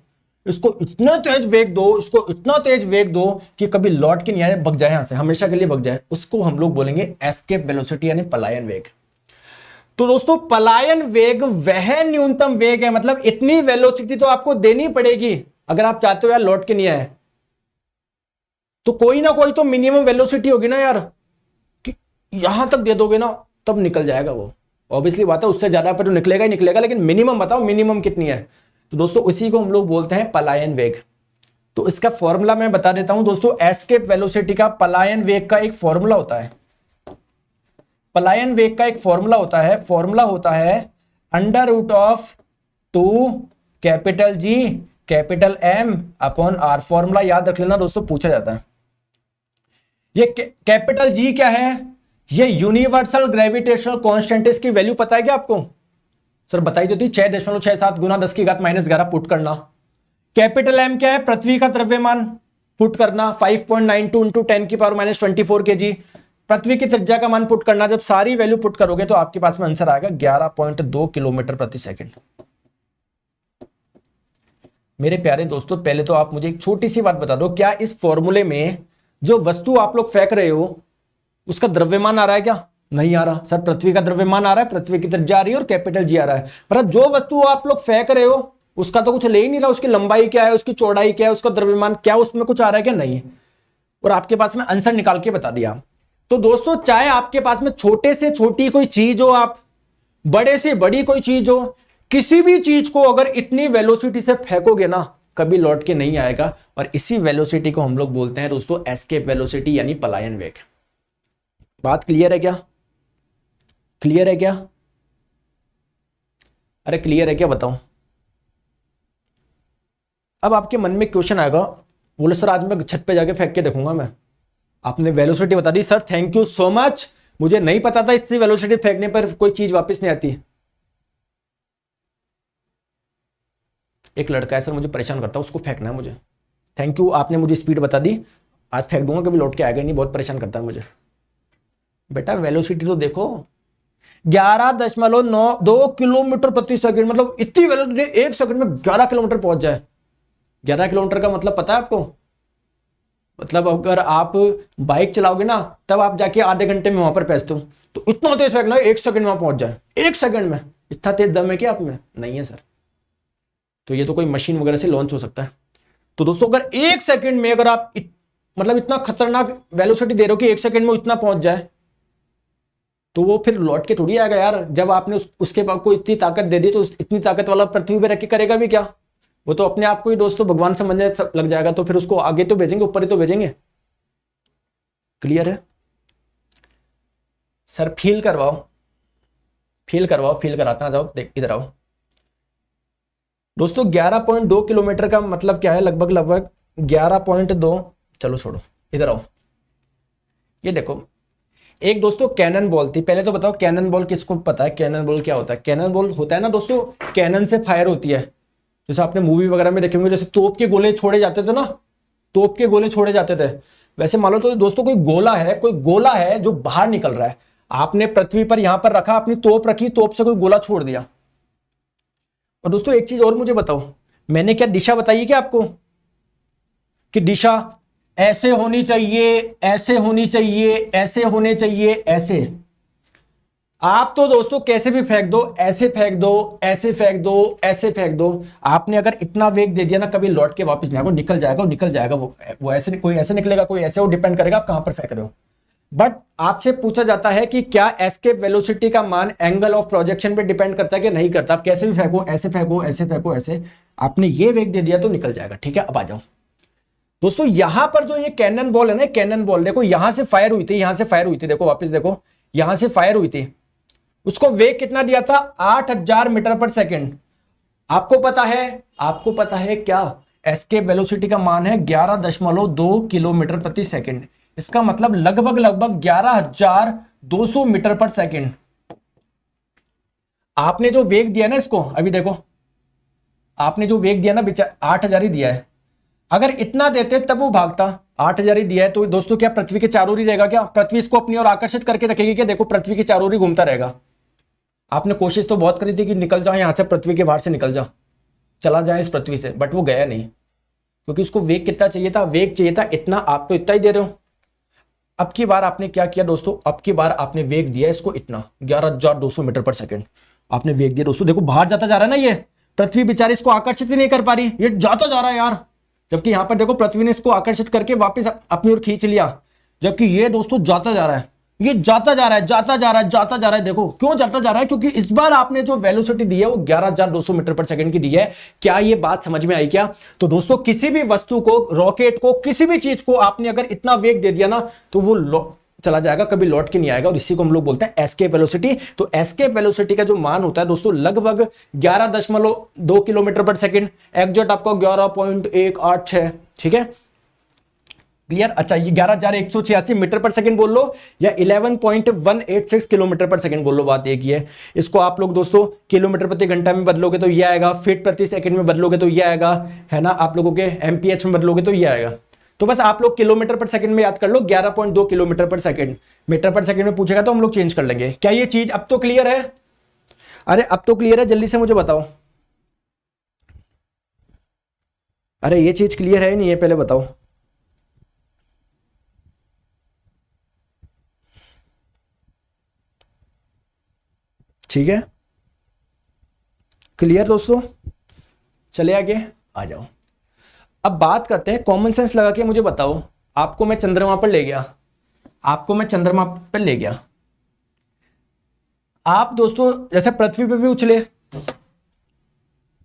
Speaker 1: इसको इतना तेज वेग दो, इसको इतना तेज वेग दो कि कभी लौट के नहीं आए, भग जाए यहां से, हमेशा के लिए भग जाए, उसको हम लोग बोलेंगे एस्केप वेलोसिटी, यानी पलायन वेग। तो दोस्तों पलायन वेग वह न्यूनतम वेग है, मतलब इतनी वेलोसिटी तो आपको देनी पड़ेगी अगर आप चाहते हो यार लौट के नहीं आए, तो कोई ना कोई तो मिनिमम वेलोसिटी होगी ना यार, कि यहां तक दे दोगे ना तब निकल जाएगा वो। ऑब्वियसली बात है, उससे ज्यादा पर तो निकलेगा ही निकलेगा, लेकिन मिनिमम बताओ, मिनिमम कितनी है। तो दोस्तों उसी को हम लोग बोलते हैं पलायन वेग। तो इसका फॉर्मूला मैं बता देता हूं दोस्तों, एस्केप वेलोसिटी का पलायन वेग का एक फॉर्मूला होता है। पलायन वेग का एक फॉर्मूला होता है, फॉर्मूला होता है under root of 2 capital G capital M upon R. Formula याद रख लेना दोस्तों, पूछा जाता है। ये कैपिटल जी क्या है, ये यूनिवर्सल ग्रेविटेशनल कांस्टेंट, इसकी वैल्यू पता है क्या आपको, सर बताई तो थी, 6.67 गुना 10 की घात -11 पुट करना। कैपिटल एम क्या है, पृथ्वी का द्रव्यमान पुट करना, 5.92 इंटू 10 की पावर -24 kg। पृथ्वी की त्रिज्या का मान पुट करना। जब सारी वैल्यू पुट करोगे तो आपके पास में आंसर आएगा 11.2 किलोमीटर प्रति सेकंड। मेरे प्यारे दोस्तों, पहले तो आप मुझे एक छोटी सी बात बता दो, क्या इस फॉर्मूले में जो वस्तु आप लोग फेंक रहे हो उसका द्रव्यमान आ रहा है क्या, नहीं आ रहा। सर पृथ्वी का द्रव्यमान आ रहा है, पृथ्वी की त्रिज्या आ रही है और कैपिटल जी आ रहा है, पर अब जो वस्तु आप लोग फेंक रहे हो उसका तो कुछ ले ही नहीं रहा, उसकी लंबाई क्या है, उसकी चौड़ाई क्या है, उसका द्रव्यमान क्या, उसमें कुछ आ रहा है क्या, नहीं, और आपके पास में आंसर निकाल के बता दिया। तो दोस्तों चाहे आपके पास में छोटे से छोटी कोई चीज हो, आप बड़े से बड़ी कोई चीज हो, किसी भी चीज को अगर इतनी वेलोसिटी से फेंकोगे ना कभी लौट के नहीं आएगा, और इसी वेलोसिटी को हम लोग बोलते हैं दोस्तों एस्केप वेलोसिटी, यानी पलायन वेग। बात क्लियर है क्या, क्लियर है क्या, अरे क्लियर है क्या बताओ। अब आपके मन में क्वेश्चन आएगा, बोले सर आज मैं छत पे जाके फेंक के देखूंगा मैं, आपने वेलोसिटी बता दी sir, thank you so much, मुझे नहीं पता था इससे वेलोसिटी फेंकने पर कोई चीज वापस नहीं आती। एक लड़का है सर मुझे परेशान करता है, उसको फेंकना है मुझे, थैंक यू आपने मुझे स्पीड बता दी, आज फेंक दूंगा, कभी लौट के आएगा नहीं, बहुत परेशान करता है मुझे। बेटा वेलोसिटी तो देखो, 11.92 किलोमीटर प्रति सेकंड, मतलब इतनी वेलोसिटी, एक सेकंड में 11 किलोमीटर पहुंच जाए। 11 किलोमीटर का मतलब पता है आपको, मतलब अगर आप बाइक चलाओगे ना तब आप जाके आधे घंटे में वहां पर पहुंचते हो, तो इतना तेज फेंकना है एक सेकंड में वहां पहुंच जाए, एक सेकंड में। इतना तेज दम है क्या आप में, नहीं है सर। तो ये तो कोई मशीन वगैरह से लॉन्च हो सकता है। तो दोस्तों अगर एक सेकंड में अगर आप मतलब इतना खतरनाक वेलोसिटी दे रहे हो कि एक सेकंड में इतना पहुंच जाए, तो वो फिर लौट के थोड़ी आएगा यार। जब आपने उसके बाद को इतनी ताकत दे दी तो इतनी ताकत वाला पृथ्वी पे रख के करेगा भी क्या? वो तो अपने आप को ही दोस्तों भगवान समझने लग जाएगा, तो फिर उसको आगे तो भेजेंगे, ऊपर ही तो भेजेंगे। क्लियर है सर? फील करवाओ, फील करवाओ, फील कराता, जाओ देख इधर आओ दोस्तों। 11.2 किलोमीटर का मतलब क्या है? लगभग 11.2, चलो छोड़ो, इधर आओ। ये देखो, एक दोस्तों कैनन बॉल थी। पहले तो बताओ कैनन बॉल किसको पता है? कैनन बॉल क्या होता है? कैनन बॉल होता है ना दोस्तों, कैनन से फायर होती है। जैसे आपने मूवी वगैरह में देखे होंगे, जैसे तोप के गोले छोड़े जाते थे ना, तोप के गोले छोड़े जाते थे। वैसे मान लो तो दोस्तों कोई गोला है जो बाहर निकल रहा है। आपने पृथ्वी पर यहां पर रखा, अपनी तोप रखी, तोप से कोई गोला छोड़ दिया। और दोस्तों एक चीज और मुझे बताओ, मैंने क्या दिशा बताई क्या आपको? कि दिशा ऐसे होनी चाहिए, ऐसे होनी चाहिए, ऐसे होने चाहिए, ऐसे। आप तो दोस्तों कैसे भी फेंक दो, ऐसे फेंक दो, ऐसे फेंक दो, ऐसे फेंक दो। आपने अगर इतना वेग दे दिया ना, कभी लौट के वापस नहीं आएगा, निकल जाएगा, निकल जाएगा। वो ऐसे, कोई ऐसे निकलेगा, कोई ऐसे, वो डिपेंड करेगा आप कहां पर फेंक रहे हो। बट आपसे पूछा जाता है कि क्या एस्केप वेलोसिटी का मान एंगल ऑफ प्रोजेक्शन पे डिपेंड करता है कि नहीं करता? आप कैसे भी फेंको, ऐसे फेंको, ऐसे फेंको, ऐसे। आपने ये वेग दे दिया तो निकल जाएगा। ठीक है, अब आ जाओ दोस्तों, यहां पर जो ये कैनन बॉल है ना, कैनन बॉल देखो, यहां से फायर हुई थी, यहां से फायर हुई थी, देखो वापस देखो, यहां से फायर हुई थी। उसको वेग कितना दिया था? 8000 मीटर पर सेकेंड। आपको पता है क्या एस्केप वेलोसिटी का मान है? 11.2 किलोमीटर प्रति सेकेंड। इसका मतलब लगभग 11,200 मीटर पर सेकेंड। आपने जो वेग दिया ना इसको, अभी देखो, आपने जो वेग दिया ना, 8000 ही दिया है। अगर इतना देते तब वो भागता, 8000 ही दिया है, तो दोस्तों क्या पृथ्वी के चारों ओर ही रहेगा क्या? पृथ्वी इसको अपनी ओर आकर्षित करके रखेगी क्या? देखो पृथ्वी के चारों ओर ही घूमता रहेगा। आपने कोशिश तो बहुत करी थी कि निकल जाओ यहां से, पृथ्वी के बाहर से निकल जाओ, चला जाए इस पृथ्वी से, बट वो गया नहीं, क्योंकि उसको वेग कितना चाहिए था? वेग चाहिए था इतना, आप तो इतना ही दे रहे हो। अब की बार आपने क्या किया दोस्तों? अब की बार आपने वेग दिया इसको इतना, 11,200 मीटर पर सेकेंड आपने वेग दिया दोस्तों। देखो बाहर जाता जा रहा है ना, ये पृथ्वी बेचारी इसको आकर्षित ही नहीं कर पा रही, ये जाता जा रहा है यार। जबकि यहां पर देखो पृथ्वी ने इसको आकर्षित करके वापस अपनी ओर खींच लिया, जबकि ये दोस्तों जाता जा रहा है, ये जाता जा रहा है, जाता जा रहा है, जाता जा रहा है। देखो क्यों जाता जा रहा है? क्योंकि इस बार आपने जो वेलोसिटी दी है वो 11,200 मीटर पर सेकंड की दी है। क्या ये बात समझ में आई क्या? तो दोस्तों किसी भी वस्तु को, रॉकेट को, किसी भी चीज को आपने अगर इतना वेग दे दिया ना, तो वो चला जाएगा, कभी लौट के नहीं आएगा। और इसी को हम लोग बोलते हैं एस्केप वेलोसिटी। तो एस्केप वेलोसिटी का जो मान होता है दोस्तों, लगभग 11.2 किलोमीटर पर सेकंड, एग्जैक्ट आपका 11.186। ठीक है, क्लियर? अच्छा, ये 11,186 मीटर पर सेकंड बोल लो या 11.186 किलोमीटर पर सेकंड बोल लो, बात एक ही है। इसको आप लोग दोस्तों किलोमीटर प्रति घंटा में बदलोगे तो ये आएगा, फीट प्रति सेकंड में बदलोगे तो ये आएगा, है ना, आप लोगों के एमपीएच में बदलोगे तो ये आएगा। तो बस आप लोग किलोमीटर पर सेकंड में याद कर लो, 11.2 किलोमीटर पर सेकंड। मीटर पर सेकंड में पूछेगा तो हम लोग चेंज कर लेंगे। क्या ये चीज अब तो क्लियर है? अरे अब तो क्लियर है, जल्दी से मुझे बताओ। अरे ये चीज क्लियर है नहीं है, पहले बताओ। ठीक है, क्लियर दोस्तों? चले आगे आ जाओ। अब बात करते हैं, कॉमन सेंस लगा के मुझे बताओ, आपको मैं चंद्रमा पर ले गया, आपको मैं चंद्रमा पर ले गया, आप दोस्तों जैसे पृथ्वी पे भी उछले,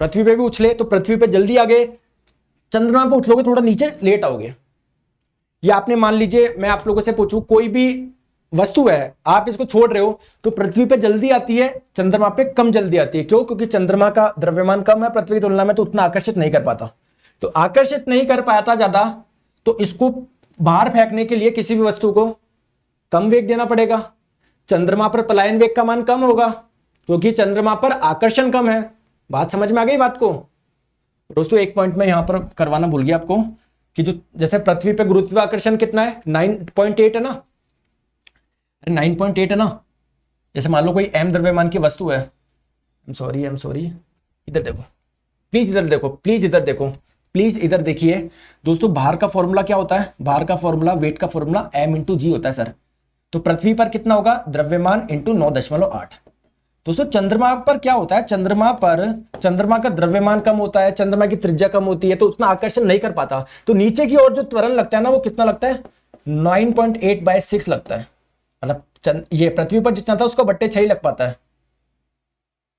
Speaker 1: पृथ्वी पे भी उछले तो पृथ्वी पे जल्दी आ गए, चंद्रमा पे उछलोगे थोड़ा नीचे लेट आओगे। या आपने मान लीजिए मैं आप लोगों से पूछूं, कोई भी वस्तु है, आप इसको छोड़ रहे हो तो पृथ्वी पे जल्दी आती है, चंद्रमा पे कम जल्दी आती है। क्यों? क्योंकि चंद्रमा का द्रव्यमान कम है पृथ्वी की तुलना में, तो उतना आकर्षित नहीं कर पाता। तो आकर्षित नहीं कर पाता ज्यादा, तो इसको बाहर फेंकने के लिए किसी भी वस्तु को कम वेग देना पड़ेगा। चंद्रमा पर पलायन वेग का मान कम होगा क्योंकि चंद्रमा पर आकर्षण कम है। बात समझ में आ गई बात को? दोस्तों एक पॉइंट में यहां पर करवाना भूल गया आपको कि जो जैसे पृथ्वी पे गुरुत्वाकर्षण कितना है, 9.8 है ना, 9.8 है ना। जैसे मान लो कोई m द्रव्यमान की वस्तु है, आई एम सॉरी, इधर देखो प्लीज, इधर देखो प्लीज, इधर देखो प्लीज, इधर देखिए दोस्तों। भार का फॉर्मूला क्या होता है? भार का फॉर्मूला, वेट का फॉर्मूला m/g होता है सर। तो पृथ्वी पर कितना होगा? द्रव्यमान इंटू 9.8। दोस्तों चंद्रमा पर क्या होता है? चंद्रमा का द्रव्यमान कम होता है, चंद्रमा की त्रिज्या कम होती है, तो उतना आकर्षण नहीं कर पाता। तो नीचे की ओर जो त्वरण लगता है ना, वो कितना लगता है? 9.8/6 लगता है। मतलब ये पृथ्वी पर जितना था उसका बट्टे 6 ही लग पाता है।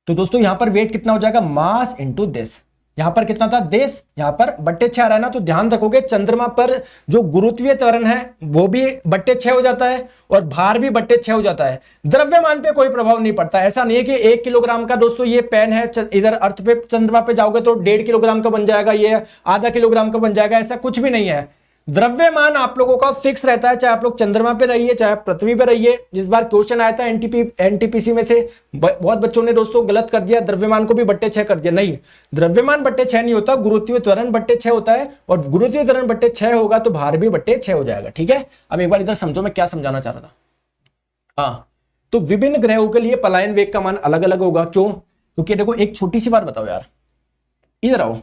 Speaker 1: तो दोस्तों यहां पर वेट कितना हो जाएगा, मास इंटू दिस। यहां पर कितना था, देश, यहां पर बट्टे 6 आ रहा है ना, तो ध्यान रखोगे चंद्रमा पर जो गुरुत्वीय त्वरण है वो भी बट्टे 6 हो जाता है और भार भी बट्टे 6 हो जाता है। द्रव्यमान पे कोई प्रभाव नहीं पड़ता। ऐसा नहीं है कि 1 किलोग्राम का दोस्तों ये पेन है, इधर अर्थ पे चंद्रमा पे जाओगे तो 1.5 किलोग्राम का बन जाएगा, ये आधा किलोग्राम का बन जाएगा, ऐसा कुछ भी नहीं है। द्रव्यमान आप लोगों का फिक्स रहता है, चाहे आप लोग चंद्रमा पे रहिए चाहे पृथ्वी पे रहिए। इस बार क्वेश्चन आया था एनटीपीसी में से, बहुत बच्चों ने दोस्तों गलत कर दिया, द्रव्यमान को भी बट्टे 6 कर दिया। नहीं, द्रव्यमान बट्टे 6 नहीं होता, गुरुत्वीय त्वरण बट्टे 6 होता है, और गुरुत्वीय त्वरण बट्टे 6 होगा तो भार भी बट्टे 6 हो जाएगा। ठीक है, अब एक बार इधर समझो मैं क्या समझाना चाह रहा था। हाँ, तो विभिन्न ग्रहों के लिए पलायन वेग का मान अलग अलग होगा। क्यों? क्योंकि देखो एक छोटी सी बात बताओ यार, इधर आओ,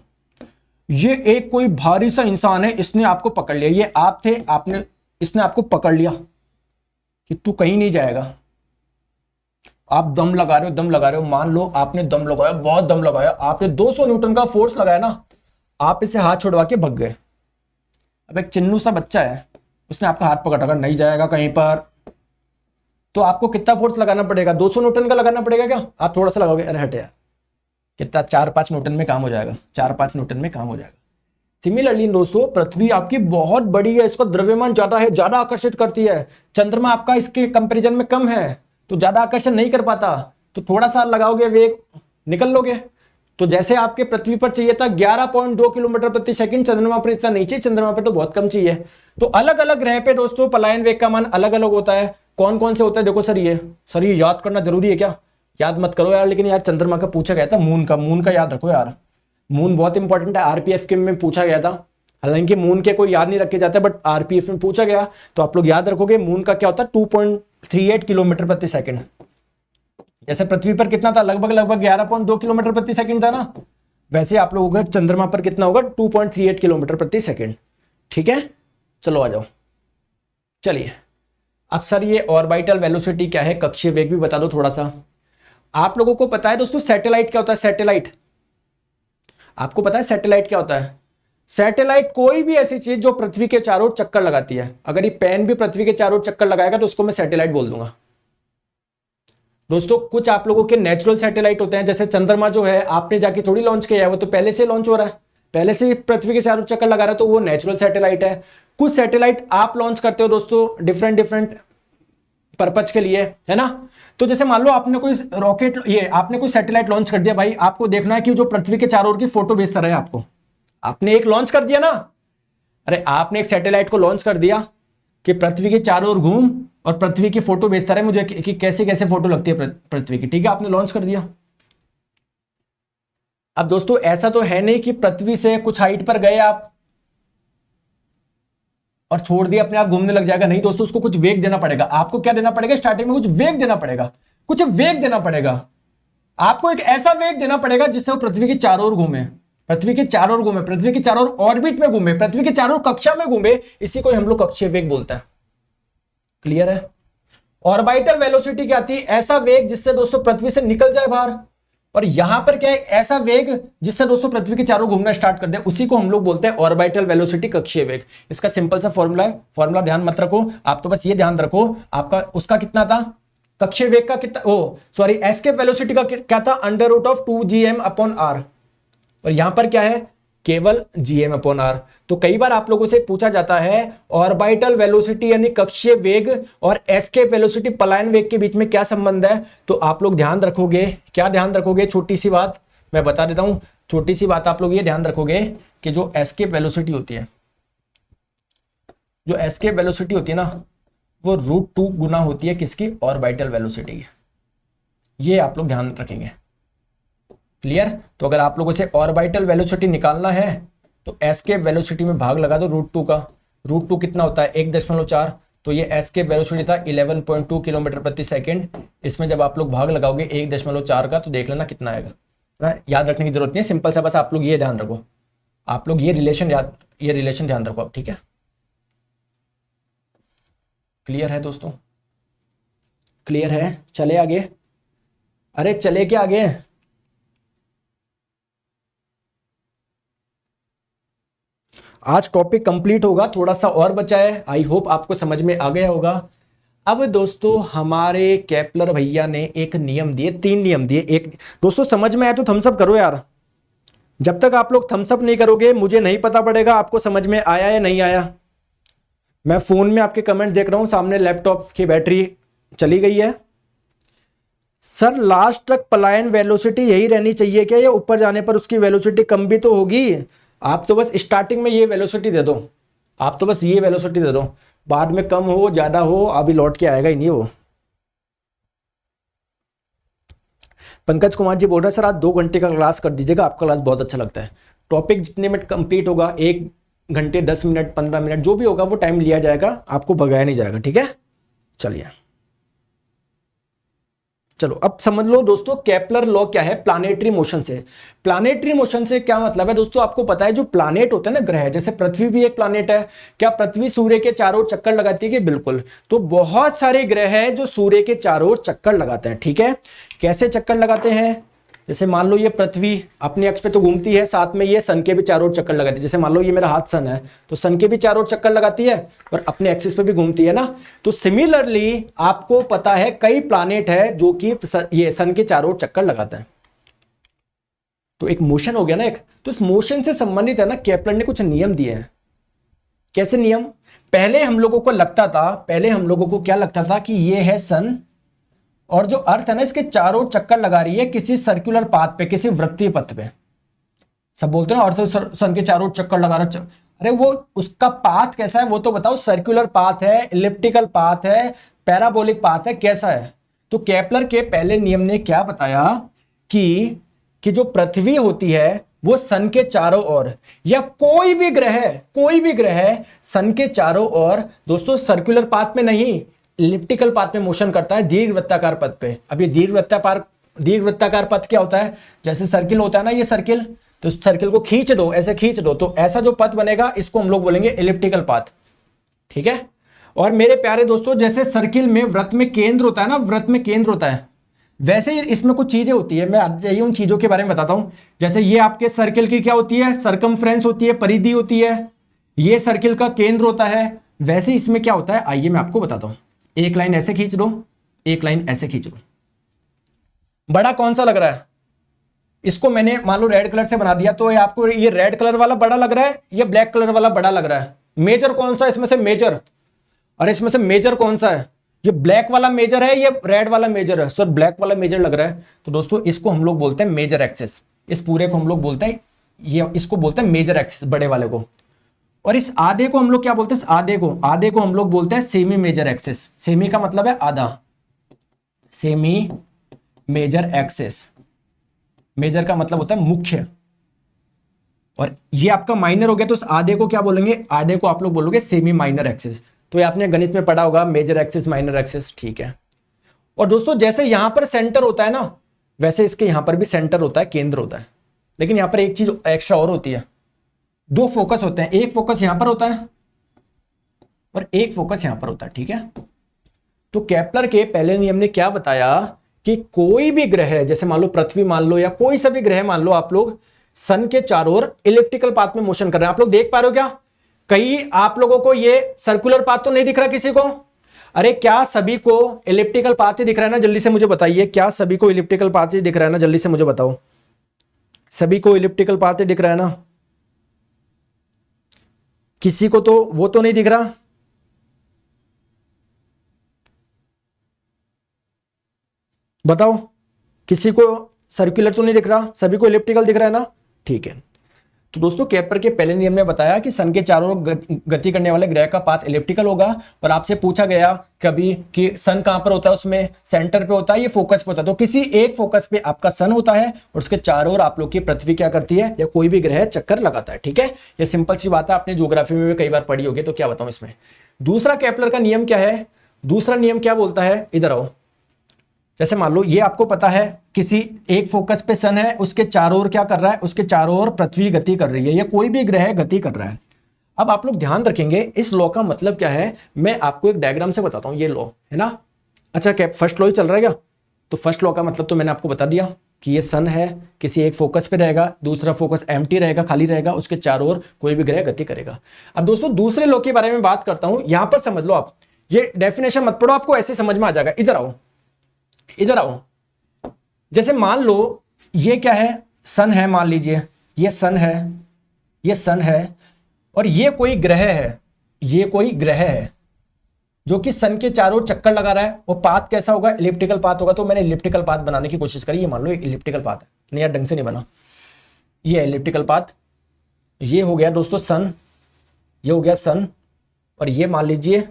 Speaker 1: ये एक कोई भारी सा इंसान है, इसने आपको पकड़ लिया, ये आप थे, आपने, इसने आपको पकड़ लिया कि तू कहीं नहीं जाएगा। आप दम लगा रहे हो, दम लगा रहे हो, मान लो आपने दम लगाया, बहुत दम लगाया, आपने 200 न्यूटन का फोर्स लगाया ना, आप इसे हाथ छोड़वा के भग गए। अब एक चिन्नू सा बच्चा है, उसने आपका हाथ पकड़ रखा, नहीं जाएगा कहीं पर, तो आपको कितना फोर्स लगाना पड़ेगा, 200 न्यूटन का लगाना पड़ेगा क्या? आप थोड़ा सा लगाओगे, अरे हट यार, कितना 4-5 न्यूटन में काम हो जाएगा, 4-5 न्यूटन में काम हो जाएगा। सिमिलरली दोस्तों पृथ्वी आपकी बहुत बड़ी है, इसका द्रव्यमान ज्यादा है, ज्यादा आकर्षित करती है। चंद्रमा आपका इसके कंपैरिजन में कम है तो ज्यादा आकर्षण नहीं कर पाता, तो थोड़ा सा लगाओगे वेग निकल लोगे। तो जैसे आपके पृथ्वी पर चाहिए था 11.2 किलोमीटर प्रति सेकंड, चंद्रमा पर इतना नहीं चाहिए, चंद्रमा पर तो बहुत कम चाहिए। तो अलग अलग ग्रह पे दोस्तों पलायन वेग का मान अलग अलग होता है। कौन कौन से होता है देखो सर, ये याद करना जरूरी है क्या? याद मत करो यार, लेकिन यार चंद्रमा का पूछा गया था, मून का याद रखो यार, मून बहुत इंपॉर्टेंट है, आरपीएफ के में पूछा गया था। हालांकि मून के कोई याद नहीं रखे जाते, बट आरपीएफ में पूछा गया तो आप लोग याद रखोगे। मून का क्या होता है, 2.38 किलोमीटर प्रति सेकंड। जैसे पृथ्वी पर कितना था, लगभग 11.2 किलोमीटर प्रति सेकंड था ना, वैसे आप लोगों का चंद्रमा पर कितना होगा, 2.38 किलोमीटर प्रति सेकंड। ठीक है, चलो आ जाओ। चलिए अब सर ये ऑर्बिटल वेलोसिटी क्या है, कक्षीय वेग भी बता दो थोड़ा सा। आप लोगों को पता है दोस्तों सैटेलाइट क्या होता है? सैटेलाइट आपको पता है सैटेलाइट क्या होता है? सैटेलाइट कोई भी ऐसी चीज जो पृथ्वी के चारों ओर चक्कर लगाती है। अगर ये पेन भी पृथ्वी के चारों ओर चक्कर लगाएगा तो उसको मैं सैटेलाइट बोल दूंगा। दोस्तों कुछ आप लोगों के नेचुरल सैटेलाइट होते हैं, जैसे चंद्रमा जो है आपने जाके थोड़ी लॉन्च किया है, वो तो पहले से लॉन्च हो रहा है, पहले से पृथ्वी के चारों चक्कर लगा रहा है, तो वो नेचुरल सैटेलाइट है। कुछ सैटेलाइट आप लॉन्च करते हो दोस्तों डिफरेंट पर्पज के लिए, है ना। तो जैसे मान लो आपने कोई रॉकेट, ये आपने कोई सैटेलाइट लॉन्च कर दिया, भाई आपको देखना है कि जो पृथ्वी के चारों ओर की फोटो भेजता रहे आपको। आपने एक लॉन्च कर दिया ना, अरे आपने एक सैटेलाइट को लॉन्च कर दिया कि पृथ्वी के चारों ओर घूम और पृथ्वी की फोटो भेजता रहे मुझे कि कैसे कैसे फोटो लगती है पृथ्वी की। ठीक है, आपने लॉन्च कर दिया। अब दोस्तों ऐसा तो है नहीं कि पृथ्वी से कुछ हाइट पर गए आप और छोड़ दिया अपने आप घूमने लग जाएगा, नहीं दोस्तों, उसको कुछ वेग देना पड़ेगा। आपको क्या देना पड़ेगा, स्टार्टिंग में कुछ वेग देना पड़ेगा, कुछ वेग देना पड़ेगा। आपको एक ऐसा वेग देना पड़ेगा जिससे वो पृथ्वी के चारों ओर घूमे, पृथ्वी के चारों ओर घूमे, पृथ्वी के चारों ओर ऑर्बिट में घूमे, पृथ्वी के चारों ओर कक्षा में घूमे। इसी को हम लोग कक्षीय वेग बोलते हैं। क्लियर है? ऑर्बिटल वेलोसिटी क्या आती है, ऐसा वेग जिससे दोस्तों पृथ्वी से निकल जाए बाहर। और यहां पर क्या है, ऐसा वेग जिससे दोस्तों पृथ्वी के चारों घूमना स्टार्ट कर दे, उसी को हम लोग बोलते हैं ऑर्बिटल वेलोसिटी, कक्षीय वेग। इसका सिंपल सा फॉर्मूला है, फॉर्मूला ध्यान मत रखो, आप तो बस ये ध्यान रखो आपका उसका कितना था, कक्षीय वेग का कितना, सॉरी एस्केप वेलोसिटी का क्या था, √2gm/r। और यहां पर क्या है, केवल gm/r। तो कई बार आप लोगों से पूछा जाता है ऑर्बिटल वेलोसिटी यानी कक्षीय वेग और एस्केप वेलोसिटी पलायन वेग के बीच में क्या संबंध है। तो आप लोग ध्यान रखोगे, क्या ध्यान रखोगे, छोटी सी बात मैं बता देता हूं, छोटी सी बात आप लोग ये ध्यान रखोगे कि जो एस्केप वेलोसिटी होती है, जो एस्केप वेलोसिटी होती है ना, वो √2 गुना होती है किसकी, ऑर्बिटल वेलोसिटी की। ये आप लोग ध्यान रखेंगे। क्लियर? तो अगर आप लोगों से ऑर्बिटल वेलोसिटी निकालना है तो एस्केप वेलोसिटी में भाग लगा दो √2 का। √2 कितना होता है, 1.4। तो ये एस्केप वेलोसिटी था 11.2 किलोमीटर प्रति सेकंड। इसमें जब आप लोग भाग लगाओगे 1.4 का तो देख लेना कितना आएगा ना। याद रखने की जरूरत नहीं है, सिंपल सा, बस आप लोग ये ध्यान रखो, आप लोग ये रिलेशन ध्यान रखो आप। ठीक है, क्लियर है दोस्तों? क्लियर है? चले आगे, अरे चले क्या आगे। आज टॉपिक कंप्लीट होगा, थोड़ा सा और बचा है, आई होप आपको समझ में आ गया होगा। अब दोस्तों हमारे केपलर भैया ने एक नियम दिए, 3 नियम दिए। एक दोस्तों समझ में आया तो थम्स अप करो यार, जब तक आप लोग थम्स अप नहीं करोगे मुझे नहीं पता पड़ेगा आपको समझ में आया या नहीं आया। मैं फोन में आपके कमेंट देख रहा हूं, सामने लैपटॉप की बैटरी चली गई है। सर लास्ट तक पलायन वेलोसिटी यही रहनी चाहिए क्या, या ऊपर जाने पर उसकी वेलोसिटी कम भी तो होगी? आप तो बस स्टार्टिंग में ये वेलोसिटी दे दो, आप तो बस ये वेलोसिटी दे दो, बाद में कम हो ज्यादा हो अभी लौट के आएगा ही नहीं वो। पंकज कुमार जी बोल रहे हैं सर आज 2 घंटे का क्लास कर दीजिएगा, आपका क्लास बहुत अच्छा लगता है। टॉपिक जितने में कंप्लीट होगा 1 घंटे 10 मिनट 15 मिनट जो भी होगा वो टाइम लिया जाएगा, आपको भगाया नहीं जाएगा, ठीक है। चलिए चलो अब समझ लो दोस्तों केपलर लॉ क्या है प्लानेटरी मोशन से। प्लानेटरी मोशन से क्या मतलब है दोस्तों, आपको पता है जो प्लानेट होते हैं ना, ग्रह, जैसे पृथ्वी भी एक प्लानेट है। क्या पृथ्वी सूर्य के चारों ओर चक्कर लगाती है कि? बिल्कुल। तो बहुत सारे ग्रह हैं जो सूर्य के चारों ओर चक्कर लगाते हैं, ठीक है। कैसे चक्कर लगाते हैं? जैसे मान लो ये पृथ्वी अपने अक्ष पे तो घूमती है, साथ में ये सन के भी चारों ओर चक्कर लगाती है। जैसे मान लो ये मेरा हाथ सन है तो सन के भी चारों ओर चक्कर लगाती है और अपने एक्सिस पे भी घूमती है ना। तो सिमिलरली आपको पता है कई प्लैनेट है जो कि ये सन के चारों ओर चक्कर लगाते हैं। तो एक मोशन हो गया ना एक, तो इस मोशन से संबंधित है ना केपलर ने कुछ नियम दिए हैं। कैसे नियम? पहले हम लोगों को लगता था, पहले हम लोगों को क्या लगता था कि ये है सन और जो अर्थ है ना इसके चारों चक्कर लगा रही है किसी सर्कुलर पाथ पे, किसी वृत्तीय पथ पे। सब बोलते हैं अर्थ सन के चारों चक्कर लगा रहा, अरे वो उसका पाथ कैसा है वो तो बताओ। सर्कुलर पाथ है, इलिप्टिकल पाथ है, पैराबोलिक पाथ है, कैसा है? तो केपलर के पहले नियम ने क्या बताया कि जो पृथ्वी होती है वो सन के चारों ओर, या कोई भी ग्रह सन के चारों ओर दोस्तों सर्कुलर पाथ में नहीं इलिप्टिकल पाथ में मोशन करता है, दीर्घवृत्ताकार पथ पे। अब ये दीर्घवृत्ताकार पथ क्या होता है? जैसे सर्किल होता है ना, ये सर्किल, तो सर्किल को खींच दो, ऐसे खींच दो तो ऐसा जो पथ बनेगा इसको हम लोग बोलेंगे इलिप्टिकल पाथ, ठीक है। और मेरे प्यारे दोस्तों जैसे सर्किल में वृत्त में केंद्र होता है ना, वृत्त में केंद्र होता है, वैसे ही इसमें कुछ चीजें होती है। मैं आज उन चीजों के बारे में बताता हूं। जैसे ये आपके सर्किल की क्या होती है? सरकमफ्रेंस होती है, परिधि होती है। ये सर्किल का केंद्र होता है। वैसे इसमें क्या होता है आइए मैं आपको बताता हूं। एक लाइन ऐसे खींच दो, एक लाइन ऐसे खींच दो। बड़ा कौन सा लग रहा है? इसको मैंने मान लो रेड कलर से बना दिया तो आपको ये रेड कलर वाला बड़ा लग रहा है, ये ब्लैक कलर वाला बड़ा लग रहा है। मेजर कौन सा इसमें से? मेजर। और इसमें से मेजर कौन सा है? ये ब्लैक वाला मेजर है, ये रेड वाला मेजर है। सर ब्लैक वाला मेजर लग रहा है, तो दोस्तों इसको हम लोग बोलते हैं मेजर एक्सिस। इस पूरे को हम लोग बोलते हैं, ये इसको बोलते हैं मेजर एक्सिस, बड़े वाले को। और इस आधे को हम लोग क्या बोलते हैं? आधे को हम लोग बोलते हैं सेमी मेजर एक्सिस। सेमी का मतलब है आधा, सेमी मेजर एक्सिस। मेजर का मतलब होता है मुख्य, और ये आपका माइनर हो गया। तो इस आधे को क्या बोलेंगे? आधे को आप लोग बोलोगे सेमी माइनर एक्सिस। तो ये आपने गणित में पढ़ा होगा, मेजर एक्सिस माइनर एक्सिस, ठीक है। और दोस्तों जैसे यहां पर सेंटर होता है ना, वैसे इसके यहां पर भी सेंटर होता है, केंद्र होता है। लेकिन यहां पर एक चीज एक्स्ट्रा और होती है, 2 फोकस होते हैं। एक फोकस यहां पर होता है और एक फोकस यहां पर होता है, ठीक है। तो केपलर के पहले नियम ने क्या बताया कि कोई भी ग्रह, जैसे मान लो पृथ्वी मान लो या कोई सा भी ग्रह मान लो, आप लोग सन के चारों ओर इलिप्टिकल पाथ में मोशन कर रहे हैं। आप लोग देख पा रहे हो क्या? कहीं आप लोगों को ये सर्कुलर पाथ तो नहीं दिख रहा किसी को? अरे क्या सभी को इलिप्टिकल पाथ ही दिख रहा है ना? जल्दी से मुझे बताइए, क्या सभी को इलिप्टिकल पाथ ही दिख रहा है ना? जल्दी से मुझे बताओ, सभी को इलिप्टिकल पाथ ही दिख रहा है ना? किसी को तो वो तो नहीं दिख रहा? बताओ, किसी को सर्कुलर तो नहीं दिख रहा, सभी को इलिप्टिकल दिख रहा है ना? ठीक है। तो दोस्तों केपलर के पहले नियम ने बताया कि सन के चारों ओर गति करने वाले ग्रह का पाथ इलिप्टिकल होगा। और आपसे पूछा गया कभी कि सन कहां पर होता है, उसमें सेंटर पे होता है, ये फोकस पे होता है। तो किसी एक फोकस पे आपका सन होता है और उसके चारों ओर आप लोग की पृथ्वी क्या करती है, या कोई भी ग्रह चक्कर लगाता है, ठीक है। ये सिंपल सी बात है, आपने ज्योग्राफी में भी कई बार पढ़ी होगी, तो क्या बताऊं इसमें। दूसरा केपलर का नियम क्या है? दूसरा नियम क्या बोलता है, इधर आओ। जैसे मान लो ये आपको पता है किसी एक फोकस पे सन है, उसके चारों ओर क्या कर रहा है, उसके चारों ओर पृथ्वी गति कर रही है, या कोई भी ग्रह गति कर रहा है। अब आप लोग ध्यान रखेंगे इस लॉ का मतलब क्या है, मैं आपको एक डायग्राम से बताता हूं। ये लॉ है ना, अच्छा क्या फर्स्ट लॉ ही चल रहा है क्या? तो फर्स्ट लॉ का मतलब तो मैंने आपको बता दिया कि ये सन है, किसी एक फोकस पे रहेगा, दूसरा फोकस एम्प्टी रहेगा, खाली रहेगा, उसके चारों ओर कोई भी ग्रह गति करेगा। अब दोस्तों दूसरे लॉ के बारे में बात करता हूं। यहां पर समझ लो आप, ये डेफिनेशन मत पढ़ो, आपको ऐसे समझ में आ जाएगा। इधर आओ, इधर आओ। जैसे मान लो ये क्या है, सन है, मान लीजिए ये सन है, ये सन है, और ये कोई ग्रह है, ये कोई ग्रह है जो कि सन के चारों चक्कर लगा रहा है। वो पाथ कैसा होगा, इलिप्टिकल पाथ होगा। तो मैंने इलिप्टिकल पाथ बनाने की कोशिश करी, ये मान लो इलिप्टिकल पाथ है, नहीं यार ढंग से नहीं बना, ये इलिप्टिकल पाथ। ये हो गया दोस्तों सन, ये हो गया सन, और ये मान लीजिए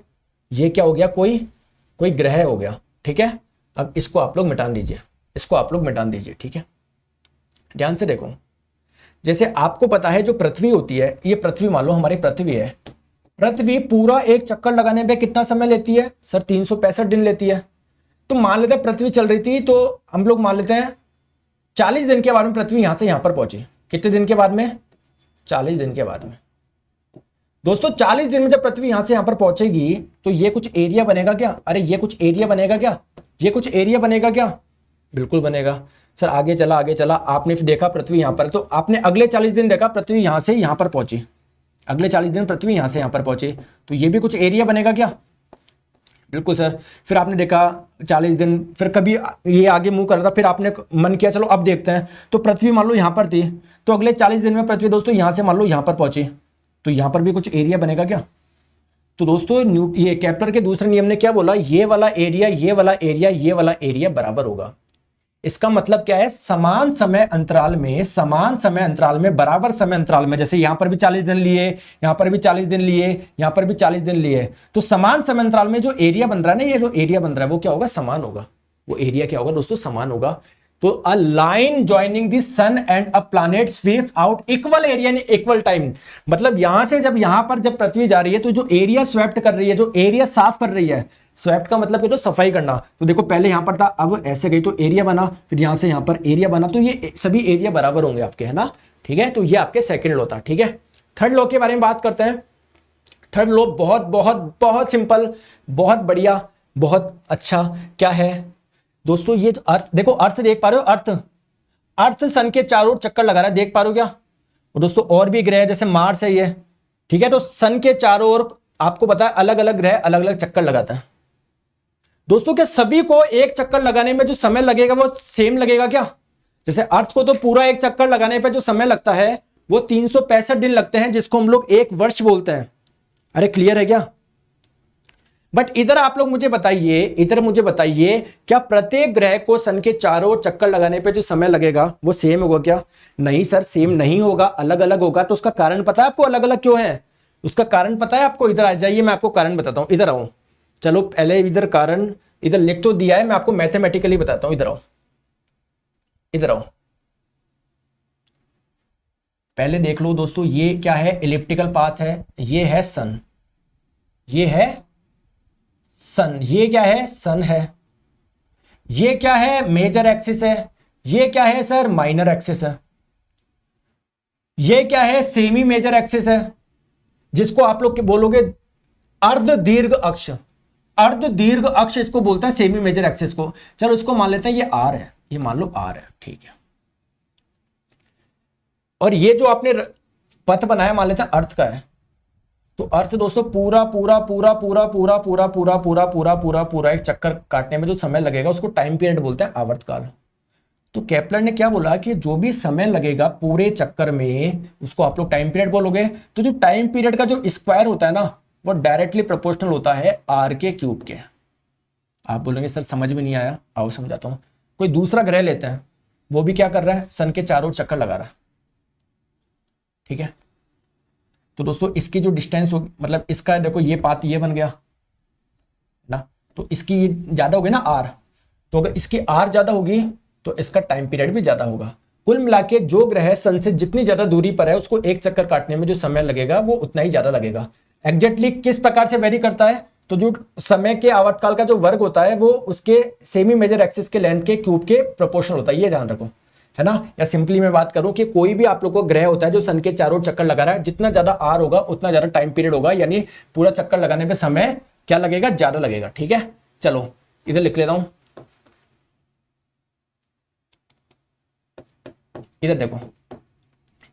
Speaker 1: ये क्या हो गया, कोई ग्रह हो गया, ठीक है। अब इसको आप लोग मिटा दीजिए, इसको आप लोग मिटा दीजिए, ठीक है। ध्यान से देखो, जैसे आपको पता है जो पृथ्वी होती है, ये पृथ्वी मान लो हमारी पृथ्वी है, पृथ्वी पूरा एक चक्कर लगाने पे कितना समय लेती है सर, 365 दिन लेती है। तो मान लेते हैं पृथ्वी चल रही थी, तो हम लोग मान लेते हैं 40 दिन के बाद में पृथ्वी यहां से यहां पर पहुंची। कितने दिन के बाद में, 40 दिन के बाद में। दोस्तों 40 दिन में जब पृथ्वी यहां से यहां पर पहुंचेगी तो ये कुछ एरिया बनेगा क्या, अरे ये कुछ एरिया बनेगा क्या, ये कुछ एरिया बनेगा क्या, बिल्कुल बनेगा। सर आगे चला, आपने देखा पृथ्वी यहां पर, तो आपने अगले 40 दिन देखा पृथ्वी यहां से यहां पर पहुंची, अगले 40 दिन पृथ्वी यहां से यहां पर पहुंची, तो ये भी कुछ एरिया बनेगा क्या, बिल्कुल सर। फिर आपने देखा 40 दिन, फिर कभी ये आगे मूव कर रहा था, फिर आपने मन किया चलो अब देखते हैं, तो पृथ्वी मान लो यहां पर थी, तो अगले 40 दिन में पृथ्वी दोस्तों यहां से मान लो यहां पर पहुंची, तो यहां पर भी कुछ एरिया बनेगा क्या। तो दोस्तों ये केपलर के दूसरे नियम ने क्या बोला, ये वाला एरिया, ये वाला एरिया, ये वाला एरिया बराबर होगा। इसका मतलब क्या है, समान समय अंतराल में, बराबर समय अंतराल में, जैसे यहां पर भी 40 दिन लिए, यहां पर भी 40 दिन लिए, यहां पर भी 40 दिन लिए, तो समान समय अंतराल में जो एरिया बन रहा है ना, ये जो एरिया बन रहा है वो क्या होगा, समान होगा। वो एरिया क्या होगा दोस्तों, समान होगा। तो a line joining the sun and a planet sweeps out equal area in equal time. मतलब यहां से जब यहां पर जब पृथ्वी जा रही है, तो जो एरिया स्वेप्ट कर रही है, जो एरिया साफ कर रही है, स्वेप्ट का मतलब ये तो सफाई करना। तो देखो पहले यहां पर था, अब ऐसे गई तो एरिया बना, फिर यहां से यहां पर एरिया बना, तो ये सभी एरिया बराबर होंगे आपके, है ना, ठीक है। तो ये आपके सेकंड लॉ था, ठीक है। थर्ड लॉ के बारे में बात करते हैं। थर्ड लॉ बहुत बहुत बहुत सिंपल, बहुत बढ़िया, बहुत अच्छा। क्या है दोस्तों, ये अर्थ देखो, अर्थ देख पा रहे हो, अर्थ सन के चारों ओर चक्कर लगा रहा है, देख पा रहे हो क्या। और दोस्तों और भी ग्रह जैसे मार्स है ये, ठीक है। तो सन के चारों ओर आपको पता है अलग अलग ग्रह अलग अलग चक्कर लगाता है। दोस्तों क्या सभी को एक चक्कर लगाने में जो समय लगेगा वो सेम लगेगा क्या। जैसे अर्थ को तो पूरा एक चक्कर लगाने पर जो समय लगता है वो 365 दिन लगते हैं, जिसको हम लोग एक वर्ष बोलते हैं। अरे क्लियर है क्या। बट इधर आप लोग मुझे बताइए, इधर मुझे बताइए, क्या प्रत्येक ग्रह को सन के चारों ओर चक्कर लगाने पे जो समय लगेगा वो सेम होगा क्या। नहीं सर, सेम नहीं होगा, अलग अलग होगा। तो उसका कारण पता है आपको, अलग अलग क्यों है, उसका कारण पता है आपको। इधर आ जाइए, मैं आपको कारण बताता हूं, इधर आओ। चलो पहले इधर कारण इधर लिख तो दिया है, मैं आपको मैथमेटिकली बताता हूं। इधर आओ, इधर आओ। पहले देख लो दोस्तों, ये क्या है, इलिप्टिकल पाथ है, ये है सन, ये है सन, ये क्या है, सन है। ये क्या है, मेजर एक्सिस है। ये क्या है सर, माइनर एक्सिस है। ये क्या है, सेमी मेजर एक्सिस है, जिसको आप लोग बोलोगे अर्ध दीर्घ अक्ष। अर्ध दीर्घ अक्ष इसको बोलते हैं, सेमी मेजर एक्सिस को। चलो इसको मान लेते हैं ये आर है, ये मान लो आर है, ठीक है। और ये जो आपने पथ बनाया मान लेते हैं अर्थ का है। तो अर्थ दोस्तों पूरा पूरा पूरा पूरा पूरा पूरा पूरा पूरा पूरा पूरा पूरा एक चक्कर काटने में जो समय लगेगा उसको टाइम पीरियड बोलते हैं, आवर्तकाल। तो केपलर ने क्या बोला कि जो भी समय लगेगा पूरे चक्कर में उसको आप लोग टाइम पीरियड बोलोगे। तो जो टाइम पीरियड का जो स्क्वायर होता है ना, वो डायरेक्टली प्रोपोर्शनल होता है आर के क्यूब के। आप बोलेंगे सर समझ में नहीं आया, आओ समझाता हूं। कोई दूसरा ग्रह लेते हैं, वो भी क्या कर रहा है, सन के चारों ओर चक्कर लगा रहा है, ठीक है। तो दोस्तों इसकी जो डिस्टेंस होगी, मतलब इसका देखो ये पाथ ये बन गया ना, तो इसकी ज्यादा होगी ना आर। तो अगर इसकी आर ज्यादा होगी तो इसका टाइम पीरियड भी ज्यादा होगा। कुल मिला के जो ग्रह सन से जितनी ज्यादा दूरी पर है उसको एक चक्कर काटने में जो समय लगेगा वो उतना ही ज्यादा लगेगा। एग्जैक्टली किस प्रकार से वेरी करता है, तो जो समय के आवर्तकाल का जो वर्ग होता है वो उसके सेमी मेजर एक्सिस के लेंथ के क्यूब के प्रोपोर्शनल होता है, ये ध्यान रखो, है ना। या सिंपली मैं बात करूं कि कोई भी आप लोग को ग्रह होता है जो सन के चारों ओर चक्कर लगा रहा है, जितना ज्यादा आर होगा उतना ज्यादा टाइम पीरियड होगा, यानी पूरा चक्कर लगाने पे समय क्या लगेगा, ज्यादा लगेगा, ठीक है। चलो इधर लिख लेता हूं, इधर देखो।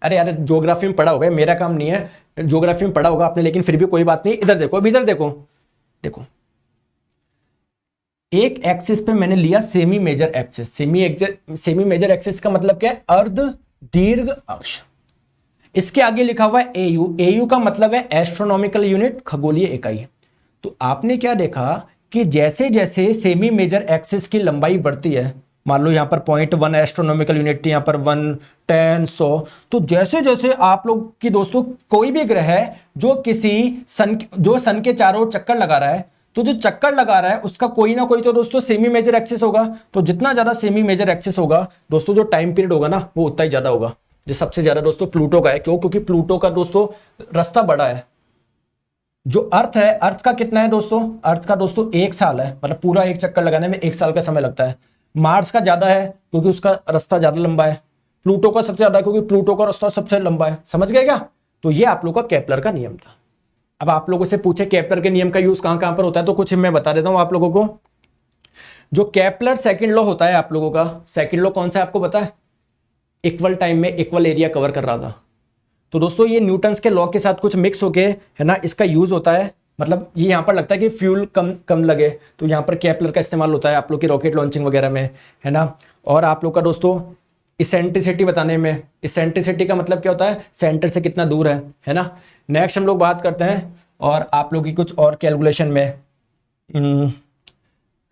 Speaker 1: अरे यार ज्योग्राफी में पढ़ा होगा, मेरा काम नहीं है, ज्योग्राफी में पढ़ा होगा आपने, लेकिन फिर भी कोई बात नहीं। इधर देखो, अब इधर देखो, देखो एक एक्सिस पे मैंने लिया semi major axis. Semi major axis का मतलब क्या है? अर्ध दीर्घ अक्ष। इसके आगे लिखा हुआ है एयू। एयू का मतलब है एस्ट्रोनॉमिकल यूनिट, खगोलीय इकाई। तो आपने क्या देखा कि जैसे जैसे सेमी मेजर एक्सिस की लंबाई बढ़ती है, मान लो यहां पर 0.1 एस्ट्रोनॉमिकल यूनिट, यहां पर 1, 10, 100, तो जैसे जैसे आप लोग की दोस्तों कोई भी ग्रह है जो सन के चारों ओर चक्कर लगा रहा है, तो जो चक्कर लगा रहा है उसका कोई ना कोई तो दोस्तों सेमी मेजर एक्सिस होगा। तो जितना ज्यादा सेमी मेजर एक्सिस होगा दोस्तों, जो टाइम पीरियड होगा ना वो उतना ही ज्यादा होगा। जो सबसे ज्यादा दोस्तों प्लूटो का है। क्यों? क्योंकि प्लूटो का दोस्तों रास्ता बड़ा है। जो अर्थ है, अर्थ का कितना है दोस्तों? अर्थ का दोस्तों 1 साल है, मतलब पूरा एक चक्कर लगाने में 1 साल का समय लगता है। मार्स का ज्यादा है क्योंकि उसका रास्ता ज्यादा लंबा है। प्लूटो का सबसे ज्यादा है क्योंकि प्लूटो का रास्ता सबसे लंबा है। समझ गए क्या? तो ये आप लोग का केपलर का नियम था। अब आप लोगों से पूछे केपलर के नियम का यूज कहां कहां पर होता है, तो कुछ मैं बता देता हूं आप लोगों को। जो केपलर सेकंड लॉ होता है आप लोगों का, सेकंड लॉ कौन सा है आपको पता है? इक्वल टाइम में इक्वल एरिया कवर कर रहा था। तो दोस्तों ये न्यूटन्स के लॉ के साथ कुछ मिक्स होके है ना, इसका यूज होता है। मतलब ये यहां पर लगता है कि फ्यूल कम लगे, तो यहां पर केपलर का इस्तेमाल होता है आप लोग की रॉकेट लॉन्चिंग वगैरह में, है ना। और आप लोग का दोस्तों इसेंट्रिसिटी बताने में, इसेंट्रिसिटी का मतलब क्या होता है? सेंटर से कितना दूर है ना। नेक्स्ट हम लोग बात करते हैं और आप लोग की कुछ और कैलकुलेशन में,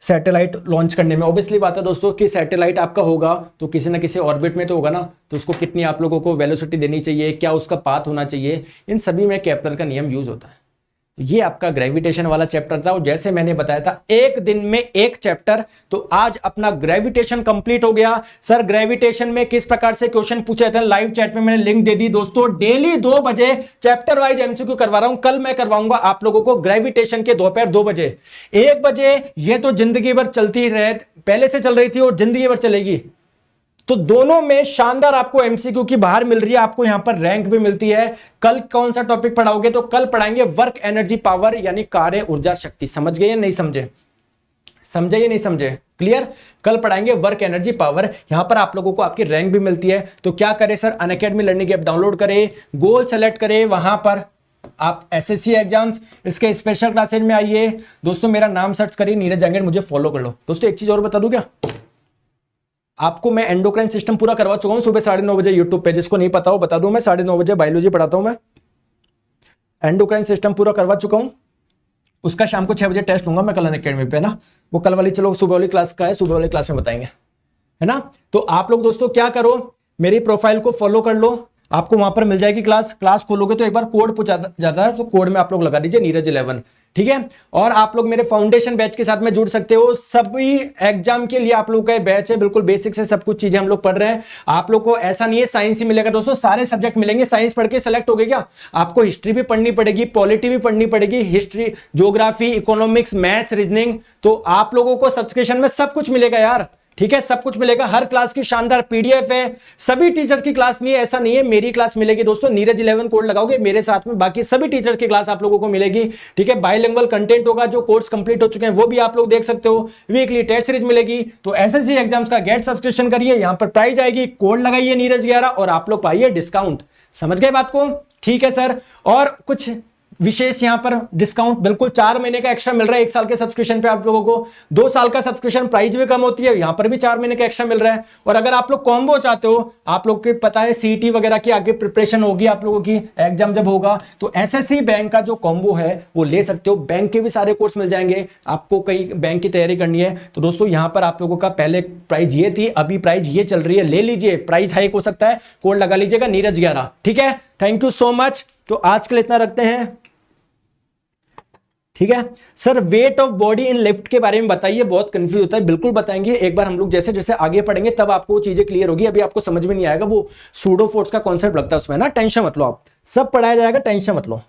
Speaker 1: सैटेलाइट लॉन्च करने में। ऑब्वियसली बात है दोस्तों कि सैटेलाइट आपका होगा तो किसी ना किसी ऑर्बिट में तो होगा ना, तो उसको कितनी आप लोगों को वेलोसिटी देनी चाहिए, क्या उसका पाथ होना चाहिए, इन सभी में केपलर का नियम यूज होता है। तो ये आपका ग्रेविटेशन वाला चैप्टर था। और जैसे मैंने बताया था एक दिन में एक चैप्टर, तो आज अपना ग्रेविटेशन कंप्लीट हो गया। सर ग्रेविटेशन में किस प्रकार से क्वेश्चन पूछे जाते हैं, लाइव चैट में मैंने लिंक दे दी दोस्तों। डेली 2 बजे चैप्टर वाइज एमसीक्यू करवा रहा हूं। कल मैं करवाऊंगा आप लोगों को ग्रेविटेशन के दोपहर 2 बजे। 1 बजे ये तो जिंदगी भर चलती रहे, पहले से चल रही थी और जिंदगी भर चलेगी। तो दोनों में शानदार आपको एमसीक्यू की बाहर मिल रही है, आपको यहां पर रैंक भी मिलती है। कल कौन सा टॉपिक पढ़ाओगे? तो कल पढ़ाएंगे वर्क एनर्जी पावर, यानी कार्य ऊर्जा शक्ति। समझ गए या नहीं समझे? समझे या नहीं समझे? क्लियर? कल पढ़ाएंगे वर्क एनर्जी पावर। यहां पर आप लोगों को आपकी रैंक भी मिलती है। तो क्या करें sir? Unacademy learning app download करें, गोल सेलेक्ट करें, वहां पर आप एसएससी एग्जाम्स इसके स्पेशल क्लासेज में आइए दोस्तों। मेरा नाम सर्च करिए नीरज जांगेड़, मुझे फॉलो कर लो दोस्तों। एक चीज और बता दूं क्या आपको, मैं एंडोक्राइन सिस्टम पूरा करवा चुका हूं सुबह 9:30 बजे यूट्यूब पे। जिसको नहीं पता हो बता दूं, मैं 9:30 बजे बायोलॉजी पढ़ाता हूं। मैं एंडोक्राइन सिस्टम पूरा करवा चुका हूं। उसका शाम को 6 बजे टेस्ट लूंगा मैं कल अनअकैडमी पे ना। वो कल वाली चलो सुबह वाली क्लास का है, सुबह वाली क्लास में बताएंगे, है ना। तो आप लोग दोस्तों क्या करो, मेरी प्रोफाइल को फॉलो कर लो, आपको वहां पर मिल जाएगी क्लास खोलोगे तो एक बार कोड पूछा जाता है, तो कोड में आप लोग लगा दीजिए नीरज 11, ठीक है। और आप लोग मेरे फाउंडेशन बैच के साथ में जुड़ सकते हो। सभी एग्जाम के लिए आप लोग का बैच है, बिल्कुल बेसिक से सब कुछ चीजें हम लोग पढ़ रहे हैं। आप लोग को ऐसा नहीं है साइंस ही मिलेगा दोस्तों, सारे सब्जेक्ट मिलेंगे। साइंस पढ़ के सेलेक्ट हो गए क्या? आपको हिस्ट्री भी पढ़नी पड़ेगी, पॉलिटी भी पढ़नी पड़ेगी, history, geography, economics, maths, reasoning. तो आप लोगों को सब्सक्रिप्शन में सब कुछ मिलेगा यार, ठीक है, सब कुछ मिलेगा। हर क्लास की शानदार पीडीएफ है। सभी टीचर की क्लास नहीं है, ऐसा नहीं है, मेरी क्लास मिलेगी दोस्तों। नीरज 11 कोड लगाओगे मेरे साथ में, बाकी सभी टीचर्स की क्लास आप लोगों को मिलेगी, ठीक है। बाइलिंगुअल कंटेंट होगा, जो कोर्स कंप्लीट हो चुके हैं वो भी आप लोग देख सकते हो। वीकली टेस्ट सीरीज मिलेगी। तो एसएससी एग्जाम्स का गेट सब्सक्रिप्शन करिए, यहां पर प्राइस आएगी, कोड लगाइए नीरज 11 और आप लोग पाइए डिस्काउंट। समझ गए बात को? ठीक है सर। और कुछ विशेष यहां पर डिस्काउंट बिल्कुल 4 महीने का एक्स्ट्रा मिल रहा है 1 साल के सब्सक्रिप्शन पे आप लोगों को। 2 साल का सब्सक्रिप्शन प्राइस भी कम होती है, यहां पर भी 4 महीने का एक्स्ट्रा मिल रहा है। और अगर आप लोग कॉम्बो चाहते हो, आप लोग को पता है सीईटी वगैरह की आगे प्रिपरेशन होगी आप लोगों की, एग्जाम जब होगा, तो एसएससी बैंक का जो कॉम्बो है वो ले सकते हो। बैंक के भी सारे कोर्स मिल जाएंगे आपको, कई बैंक की तैयारी करनी है तो दोस्तों यहां पर आप लोगों का पहले प्राइस ये थी, अभी प्राइस ये चल रही है, ले लीजिए। प्राइस हाइक हो सकता है, कोड लगा लीजिएगा नीरज 11, ठीक है। Thank you so much. तो आज के लिए इतना रखते हैं, ठीक है। Sir weight of body in lift के बारे में बताइए, बहुत कंफ्यूज होता है। बिल्कुल बताएंगे, एक बार हम लोग जैसे जैसे आगे पढ़ेंगे तब आपको वो चीजें क्लियर होगी। अभी आपको समझ में नहीं आएगा, वो सूडो फोर्स का कॉन्सेप्ट लगता है उसमें ना, टेंशन मत लो, आप सब पढ़ाया जाएगा, टेंशन मत लो।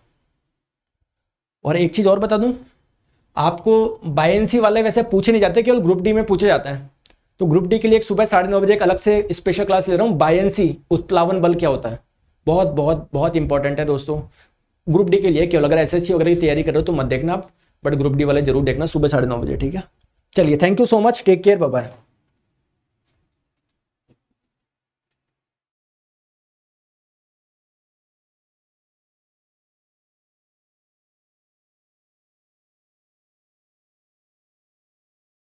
Speaker 1: और एक चीज और बता दूं, आपको बायनेंसी वाले वैसे पूछे नहीं जाते, केवल ग्रुप डी में पूछे जाते हैं। तो ग्रुप डी के लिए सुबह 9:30 बजे एक अलग से स्पेशल क्लास ले रहा हूं, बायनेंसी, उत्प्लावन बल क्या होता है, बहुत बहुत बहुत इंपॉर्टेंट है दोस्तों ग्रुप डी के लिए। केवल अगर एसएससी वगैरह की तैयारी कर रहे हो तो मत देखना आप, बट ग्रुप डी वाले जरूर देखना सुबह 9:30 बजे, ठीक है। चलिए, thank you so much, take care, bye bye.